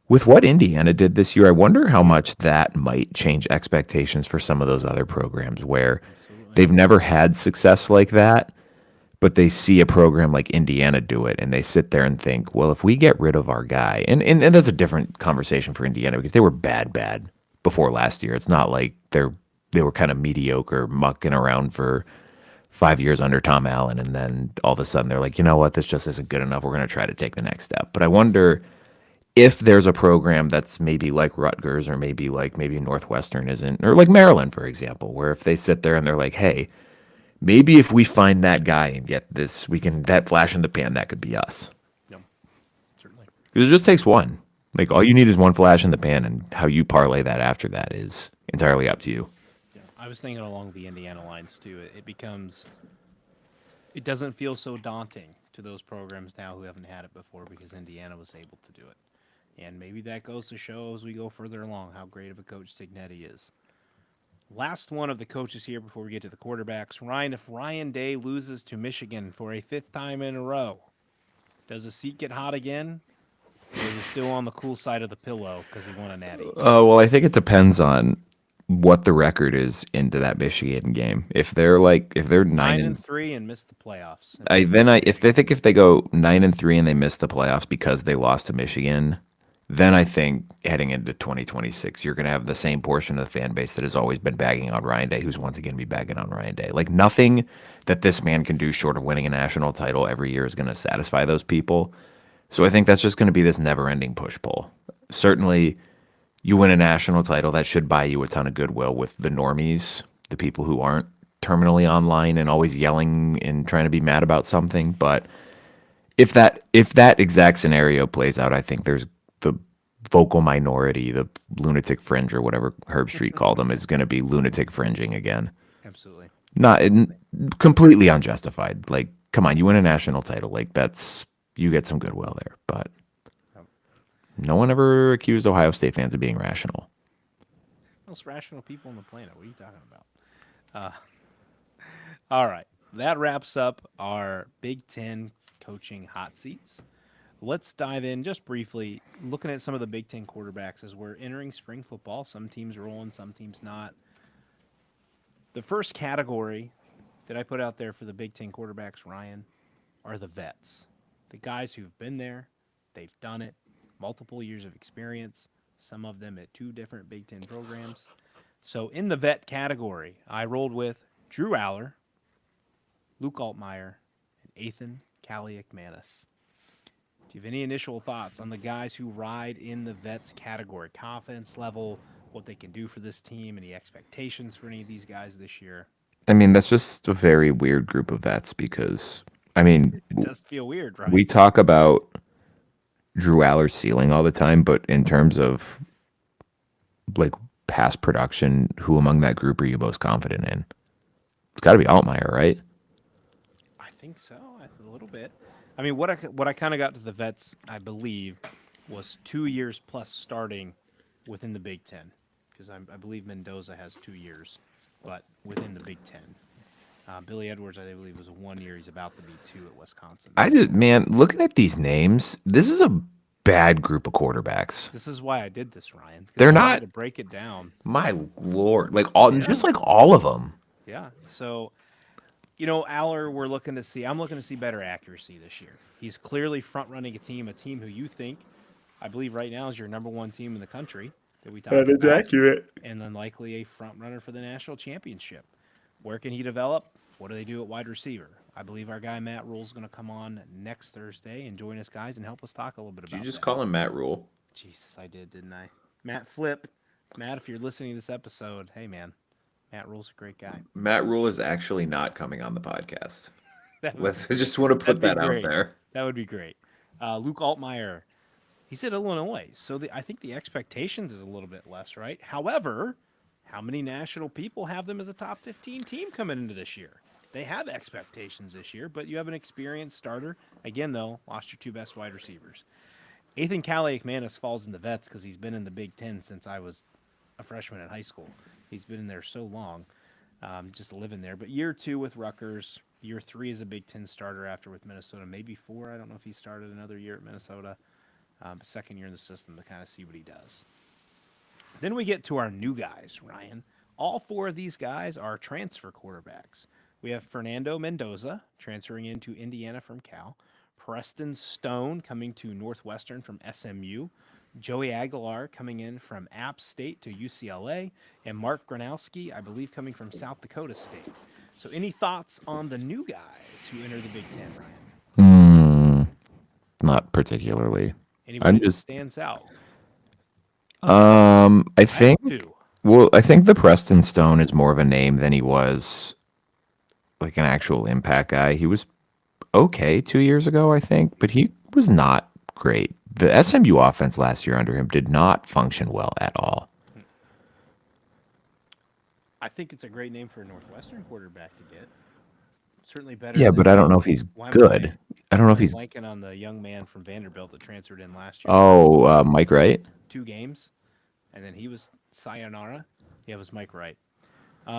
with what Indiana did this year, I wonder how much that might change expectations for some of those other programs where Absolutely. they've never had success like that, but they see a program like Indiana do it and they sit there and think, well, if we get rid of our guy, and that's a different conversation for Indiana because they were bad before last year. It's not like they were kind of mediocre, mucking around for 5 years under Tom Allen, and then all of a sudden they're like, you know what, this just isn't good enough. We're going to try to take the next step. But I wonder if there's a program that's maybe like Rutgers or maybe Northwestern isn't, or like Maryland, for example, where if they sit there and they're like, hey, maybe if we find that guy and get this, we can that flash in the pan, that could be us. No, certainly. Because it just takes one. Like all you need is one flash in the pan, and how you parlay that after that is entirely up to you. Yeah, I was thinking along the Indiana lines too. It becomes, it doesn't feel so daunting to those programs now who haven't had it before because Indiana was able to do it. And maybe that goes to show as we go further along how great of a coach Signetti is. Last one of the coaches here before we get to the quarterbacks. Ryan, if Ryan Day loses to Michigan for a fifth time in a row, does the seat get hot again? Or is he still on the cool side of the pillow because he won a natty? Well, I think it depends on what the record is into that Michigan game. If they're nine Nine and and three and missed the playoffs. I then I if they go 9-3 and they miss the playoffs because they lost to Michigan, then I think heading into 2026, you're going to have the same portion of the fan base that has always been bagging on Ryan Day, who's once again be bagging on Ryan Day. Like nothing that this man can do short of winning a national title every year is going to satisfy those people. So I think that's just going to be this never-ending push-pull. Certainly, you win a national title, that should buy you a ton of goodwill with the normies, the people who aren't terminally online and always yelling and trying to be mad about something. But if that exact scenario plays out, I think there's the vocal minority, the lunatic fringe or whatever Herb Street called them, is going to be lunatic fringing again. Absolutely. Not completely unjustified. Like, come on, you win a national title, like that's you get some goodwill there. But Yep. no one ever accused Ohio State fans of being rational. Most rational people on the planet. What are you talking about? All right. That wraps up our Big Ten coaching hot seats. Let's dive in just briefly, looking at some of the Big Ten quarterbacks as we're entering spring football. Some teams rolling, some teams not. The first category that I put out there for the Big Ten quarterbacks, Ryan, are the vets. The guys who've been there, they've done it, multiple years of experience, some of them at two different Big Ten programs. So in the vet category, I rolled with Drew Aller, Luke Altmaier, and Ethan Kaliakmanis. Do you have any initial thoughts on the guys who ride in the vets category? Confidence level, what they can do for this team, any expectations for any of these guys this year? I mean, that's just a very weird group of vets because, I mean, It does feel weird, we right? talk about Drew Aller's ceiling all the time, but in terms of like past production, who among that group are you most confident in? It's got to be Altmaier, right? I think so, a little bit. I mean, what I kind of got to the vets, I believe, was 2 years plus starting within the Big Ten, because I believe Mendoza has 2 years, but within the Big Ten. Billy Edwards, I believe, was 1 year. He's about to be two at Wisconsin. I So just, man, looking at these names, this is a bad group of quarterbacks. this is why I did this, Ryan, because They're I wanted not, to break it down. my lord, like all, Yeah, just like all of them. yeah. So Aller, I'm looking to see better accuracy this year. He's clearly front running a team who you think, I believe right now is your number one team in the country that we talked That is about, accurate. and then likely a front runner for the national championship. Where can he develop? What do they do at wide receiver? I believe our guy Matt Rule is going to come on next Thursday and join us guys and help us talk a little bit Did you about just that. call him Matt Rule? Jesus, I did, didn't I? Matt Flip. Matt, if you're listening to this episode, hey man, Matt Rule's a great guy. Matt Rule is actually not coming on the podcast. That would Let's I just want to that'd put be that out great. there. That would be great. Luke Altmaier, he's at Illinois, so I think the expectations is a little bit less, right? However, how many national people have them as a top 15 team coming into this year? They have expectations this year, but you have an experienced starter. Again, though, lost your two best wide receivers. Ethan Kaliakmanis falls in the vets because he's been in the Big Ten since I was a freshman in high school. He's been in there so long, just living there. But year two with Rutgers, year three as a Big Ten starter after with Minnesota, maybe four. I don't know if he started another year at Minnesota. Second year in the system to kind of see what he does. Then we get to our new guys, Ryan. All four of these guys are transfer quarterbacks. We have Fernando Mendoza transferring into Indiana from Cal, Preston Stone coming to Northwestern from SMU, Joey Aguilar coming in from App State to UCLA, and Mark Gronowski, I believe, coming from South Dakota State. So, any thoughts on the new guys who enter the Big Ten, Ryan? Not particularly. I'm Anybody that just, stands out? I I have think, two. well, I think the Preston Stone is more of a name than he was like an actual impact guy. He was okay 2 years ago, I think, but he was not great. The SMU offense last year under him did not function well at all. I think it's a great name for a Northwestern quarterback to get. Certainly better Yeah, than but I don't know if he's good. I don't know why if am I he's, blanking on the young man from Vanderbilt that transferred in last year? oh, Mike Wright. 2 games, and then he was sayonara. Yeah, it was Mike Wright.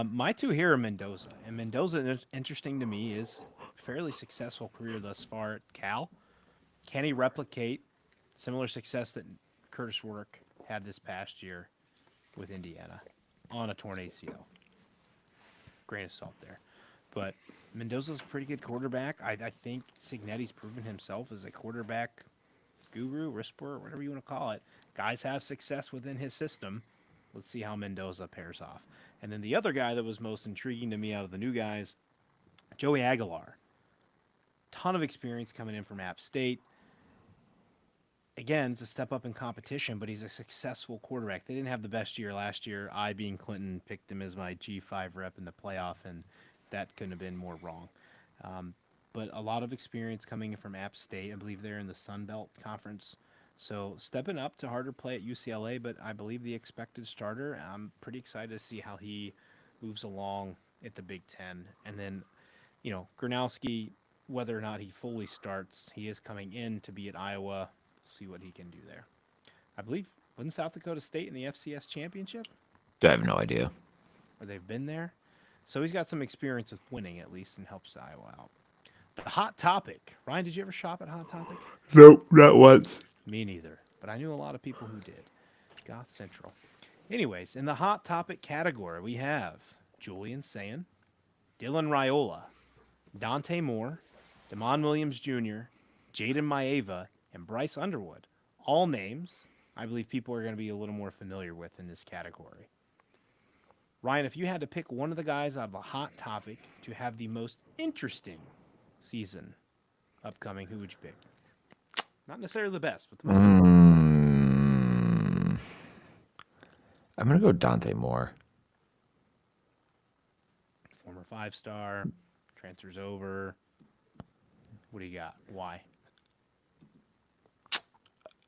My two here are Mendoza, and Mendoza, interesting to me, is fairly successful career thus far at Cal. Can he replicate similar success that Curtis Work had this past year with Indiana on a torn ACL? Grain of salt there. But Mendoza's a pretty good quarterback. I think Cignetti's proven himself as a quarterback guru, whisperer, whatever you want to call it. Guys have success within his system. Let's see how Mendoza pairs off. And then the other guy that was most intriguing to me out of the new guys, Joey Aguilar. Ton of experience coming in from App State. Again, it's a step up in competition, but he's a successful quarterback. They didn't have the best year last year. I, being Clinton, picked him as my G5 rep in the playoff, and that couldn't have been more wrong. But a lot of experience coming in from App State. I believe they're in the Sun Belt Conference. So stepping up to harder play at UCLA, but I believe the expected starter. I'm pretty excited to see how he moves along at the Big Ten. And then, Gronowski, whether or not he fully starts, he is coming in to be at Iowa. We'll see what he can do there. I believe, wasn't South Dakota State in the FCS championship? I have no idea. Or they've been there? So he's got some experience with winning at least and helps Iowa out. The Hot Topic. Ryan, did you ever shop at Hot Topic? Nope, not once. Me neither, but I knew a lot of people who did. Goth Central. Anyways, in the Hot Topic category, we have Julian Sayin, Dylan Raiola, Dante Moore, Damon Williams Jr., Jaden Maeva, and Bryce Underwood. All names I believe people are going to be a little more familiar with in this category. Ryan, if you had to pick one of the guys out of a Hot Topic to have the most interesting season upcoming, who would you pick? Not necessarily the best, but the most I'm gonna go Dante Moore. former 5-star, transfers over. What do you got? Why?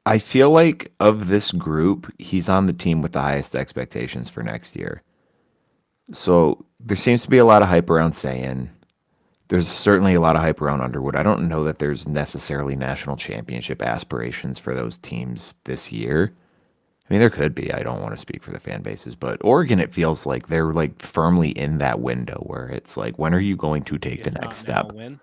I feel like of this group, he's on the team with the highest expectations for next year. So there seems to be a lot of hype around Sayin. There's certainly a lot of hype around Underwood. I don't know that there's necessarily national championship aspirations for those teams this year. I mean, there could be. I don't want to speak for the fan bases, but Oregon, it feels like they're like firmly in that window where it's like, when are you going to take the If next not now, step? when?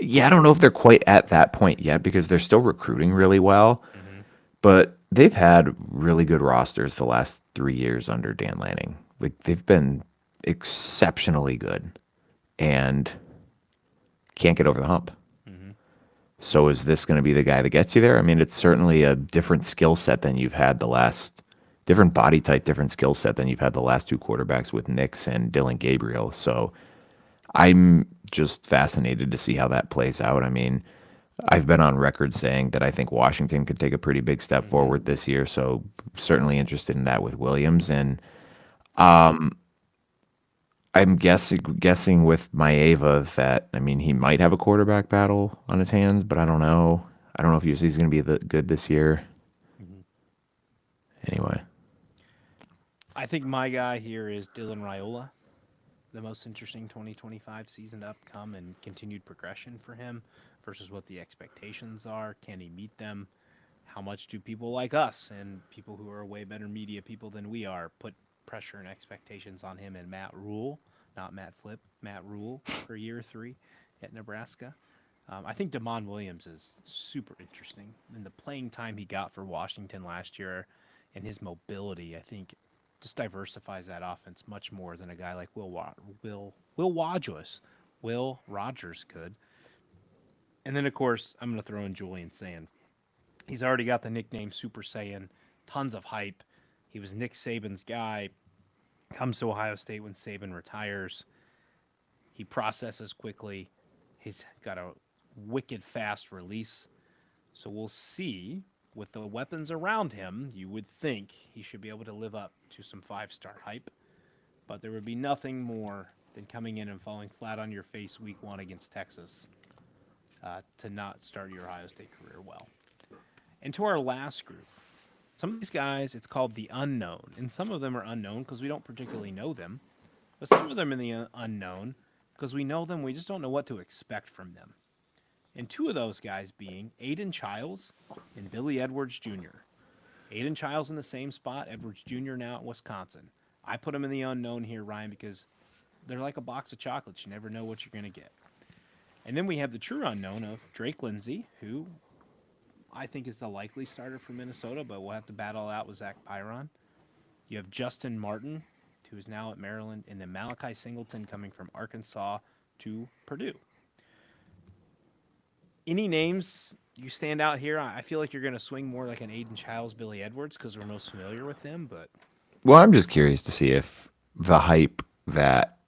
Yeah, I don't know if they're quite at that point yet because they're still recruiting really well, Mm-hmm. but they've had really good rosters the last 3 years under Dan Lanning. Like, they've been exceptionally good and can't get over the hump. Mm-hmm. So is this going to be the guy that gets you there? I mean, it's certainly a different skill set than you've had the last, different body type, different skill set than you've had the last two quarterbacks with Nix and Dylan Gabriel. So I'm just fascinated to see how that plays out. I mean, I've been on record saying that I think Washington could take a pretty big step Mm-hmm. forward this year. So certainly interested in that with Williams. And I'm guessing with Maeva that, I mean, he might have a quarterback battle on his hands, but I don't know. I don't know if he's going to be good this year. Mm-hmm. Anyway, I think my guy here is Dylan Raiola. The most interesting 2025 season to upcome and continued progression for him versus what the expectations are. Can he meet them? How much do people like us and people who are way better media people than we are put pressure and expectations on him and Matt Rule, not Matt Flip, Matt Rule for year 3 at Nebraska? I think Damon Williams is super interesting. And the playing time he got for Washington last year and his mobility, I think, just diversifies that offense much more than a guy like Will Rogers could. And then, of course, I'm going to throw in Julian Sand. He's already got the nickname Super Saiyan, tons of hype. He was Nick Saban's guy, comes to Ohio State when Saban retires. He processes quickly. He's got a wicked fast release. So we'll see. With the weapons around him, you would think he should be able to live up to some 5-star hype. But there would be nothing more than coming in and falling flat on your face week 1 against Texas to not start your Ohio State career well. And to our last group, some of these guys, it's called the unknown. And some of them are unknown because we don't particularly know them. But some of them are the unknown because we know them, we just don't know what to expect from them. And two of those guys being Aiden Childs and Billy Edwards Jr. Aiden Childs in the same spot, Edwards Jr. now at Wisconsin. I put them in the unknown here, Ryan, because they're like a box of chocolates. You never know what you're going to get. And then we have the true unknown of Drake Lindsey, who I think is the likely starter for Minnesota, but we'll have to battle out with Zach Pyron. You have Justin Martin, who is now at Maryland, and then Malachi Singleton coming from Arkansas to Purdue. Any names you stand out here? I feel like you're going to swing more like an Aiden Childs, Billy Edwards, because we're most familiar with him. But well, I'm just curious to see if the hype that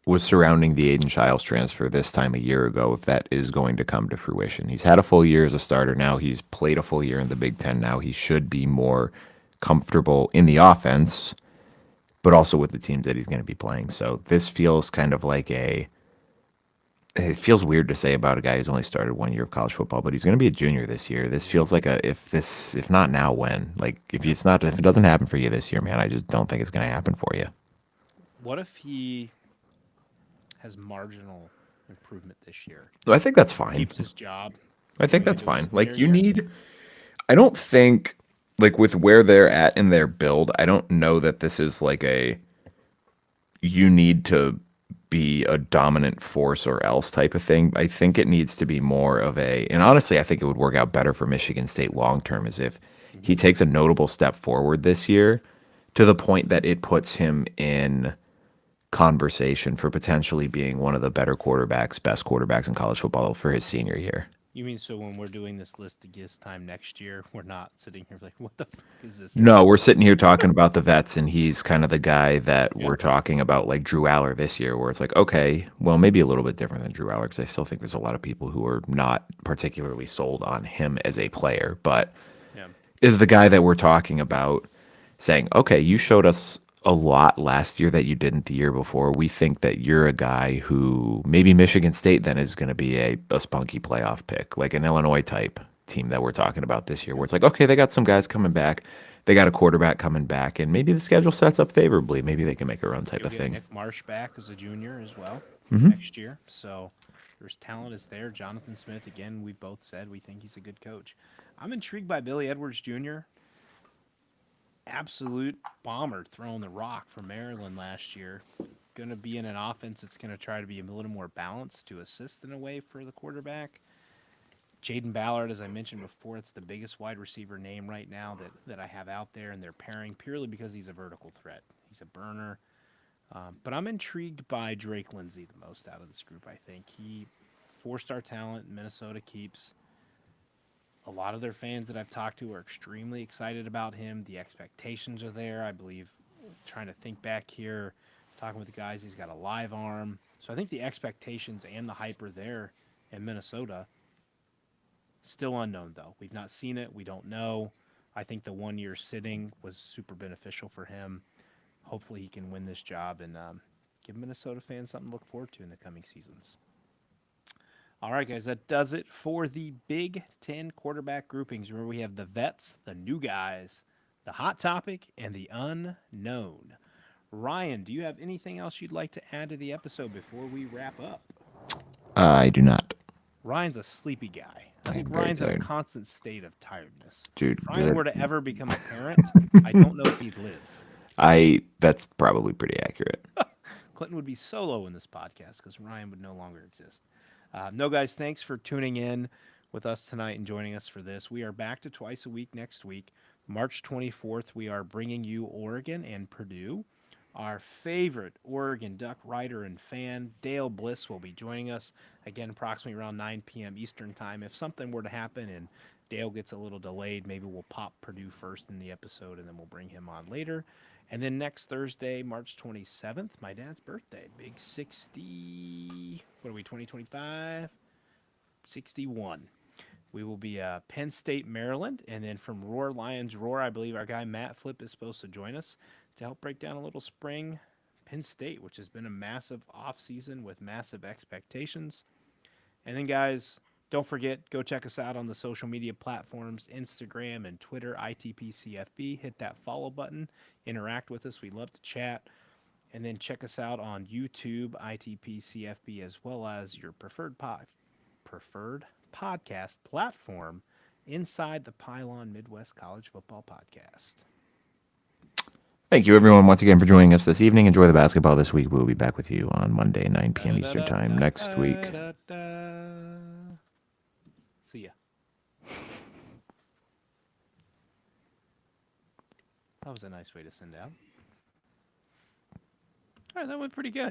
was surrounding the Aiden Childs transfer this time a year ago, if that is going to come to fruition. He's had a full year as a starter now. He's played a full year in the Big Ten now. He should be more comfortable in the offense, but also with the teams that he's going to be playing. So this feels kind of like it feels weird to say about a guy who's only started 1 year of college football, but he's going to be a junior this year. This feels like if not now, when? Like, if it doesn't happen for you this year, man, I just don't think it's going to happen for you. what if he has marginal improvement this year? I think that's fine. Keeps his job. I think going that's into his fine. Like, senior year? I don't think, like, with where they're at in their build, I don't know that this is like you need to be a dominant force or else type of thing. I think it needs to be more of a, and honestly, I think it would work out better for Michigan State long term is if he takes a notable step forward this year to the point that it puts him in conversation for potentially being one of the better quarterbacks, best quarterbacks in college football for his senior year. You mean so when we're doing this list against time next year, we're not sitting here like, what the fuck is this? No, we're sitting here talking about the vets, and he's kind of the guy that Yeah. we're talking about, like Drew Aller this year, where it's like, okay, well, maybe a little bit different than Drew Aller, because I still think there's a lot of people who are not particularly sold on him as a player, but Yeah. is the guy that we're talking about saying, okay, you showed us a lot last year that you didn't the year before. We think that you're a guy who maybe Michigan State then is going to be a spunky playoff pick, like an Illinois type team that we're talking about this year, where it's like, okay, they got some guys coming back. They got a quarterback coming back, and maybe the schedule sets up favorably. Maybe they can make a run type You'll of get thing. Nick Marsh back as a junior as well Mm-hmm. next year. So there's talent is there. Jonathan Smith, again, we both said we think he's a good coach. I'm intrigued by Billy Edwards Jr. Absolute bomber throwing the rock for Maryland last year. Going to be in an offense that's going to try to be a little more balanced to assist in a way for the quarterback. Jaden Ballard, as I mentioned before, it's the biggest wide receiver name right now that I have out there, and they're pairing purely because he's a vertical threat. He's a burner. But I'm intrigued by Drake Lindsey the most out of this group, I think. He, four-star talent, Minnesota keeps. A lot of their fans that I've talked to are extremely excited about him. The expectations are there. I believe, trying to think back here, talking with the guys, he's got a live arm. So I think the expectations and the hype are there in Minnesota. Still unknown, though. We've not seen it. We don't know. I think the 1 year sitting was super beneficial for him. Hopefully he can win this job and give Minnesota fans something to look forward to in the coming seasons. All right, guys, that does it for the Big Ten quarterback groupings. Remember, we have the vets, the new guys, the hot topic, and the unknown. Ryan, do you have anything else you'd like to add to the episode before we wrap up? I do not. Ryan's a sleepy guy. I I think am very Ryan's in a tired. constant state of tiredness. Dude, If Ryan that- were to ever become a parent, I don't know if he'd live. that's probably pretty accurate. Clinton would be solo in this podcast because Ryan would no longer exist. No, guys, thanks for tuning in with us tonight and joining us for this. We are back to twice a week next week. March 24th, we are bringing you Oregon and Purdue. Our favorite Oregon Duck writer and fan, Dale Bliss, will be joining us again approximately around 9 p.m. Eastern Time. If something were to happen and Dale gets a little delayed, maybe we'll pop Purdue first in the episode and then we'll bring him on later. And then next Thursday, March 27th, my dad's birthday. Big 60, what are we, 2025? 61. We will be Penn State, Maryland. And then from Roar Lions Roar, I believe our guy Matt Flip is supposed to join us to help break down a little spring Penn State, which has been a massive offseason with massive expectations. And then, guys, don't forget, go check us out on the social media platforms, Instagram and Twitter, ITPCFB. Hit that follow button. Interact with us. We love to chat. And then check us out on YouTube, ITPCFB, as well as your preferred podcast platform inside the Pylon Midwest College Football Podcast. Thank you, everyone, once again for joining us this evening. Enjoy the basketball this week. We'll be back with you on Monday, 9 p.m. Eastern Time next week. See ya. That was a nice way to send out. All right, that went pretty good.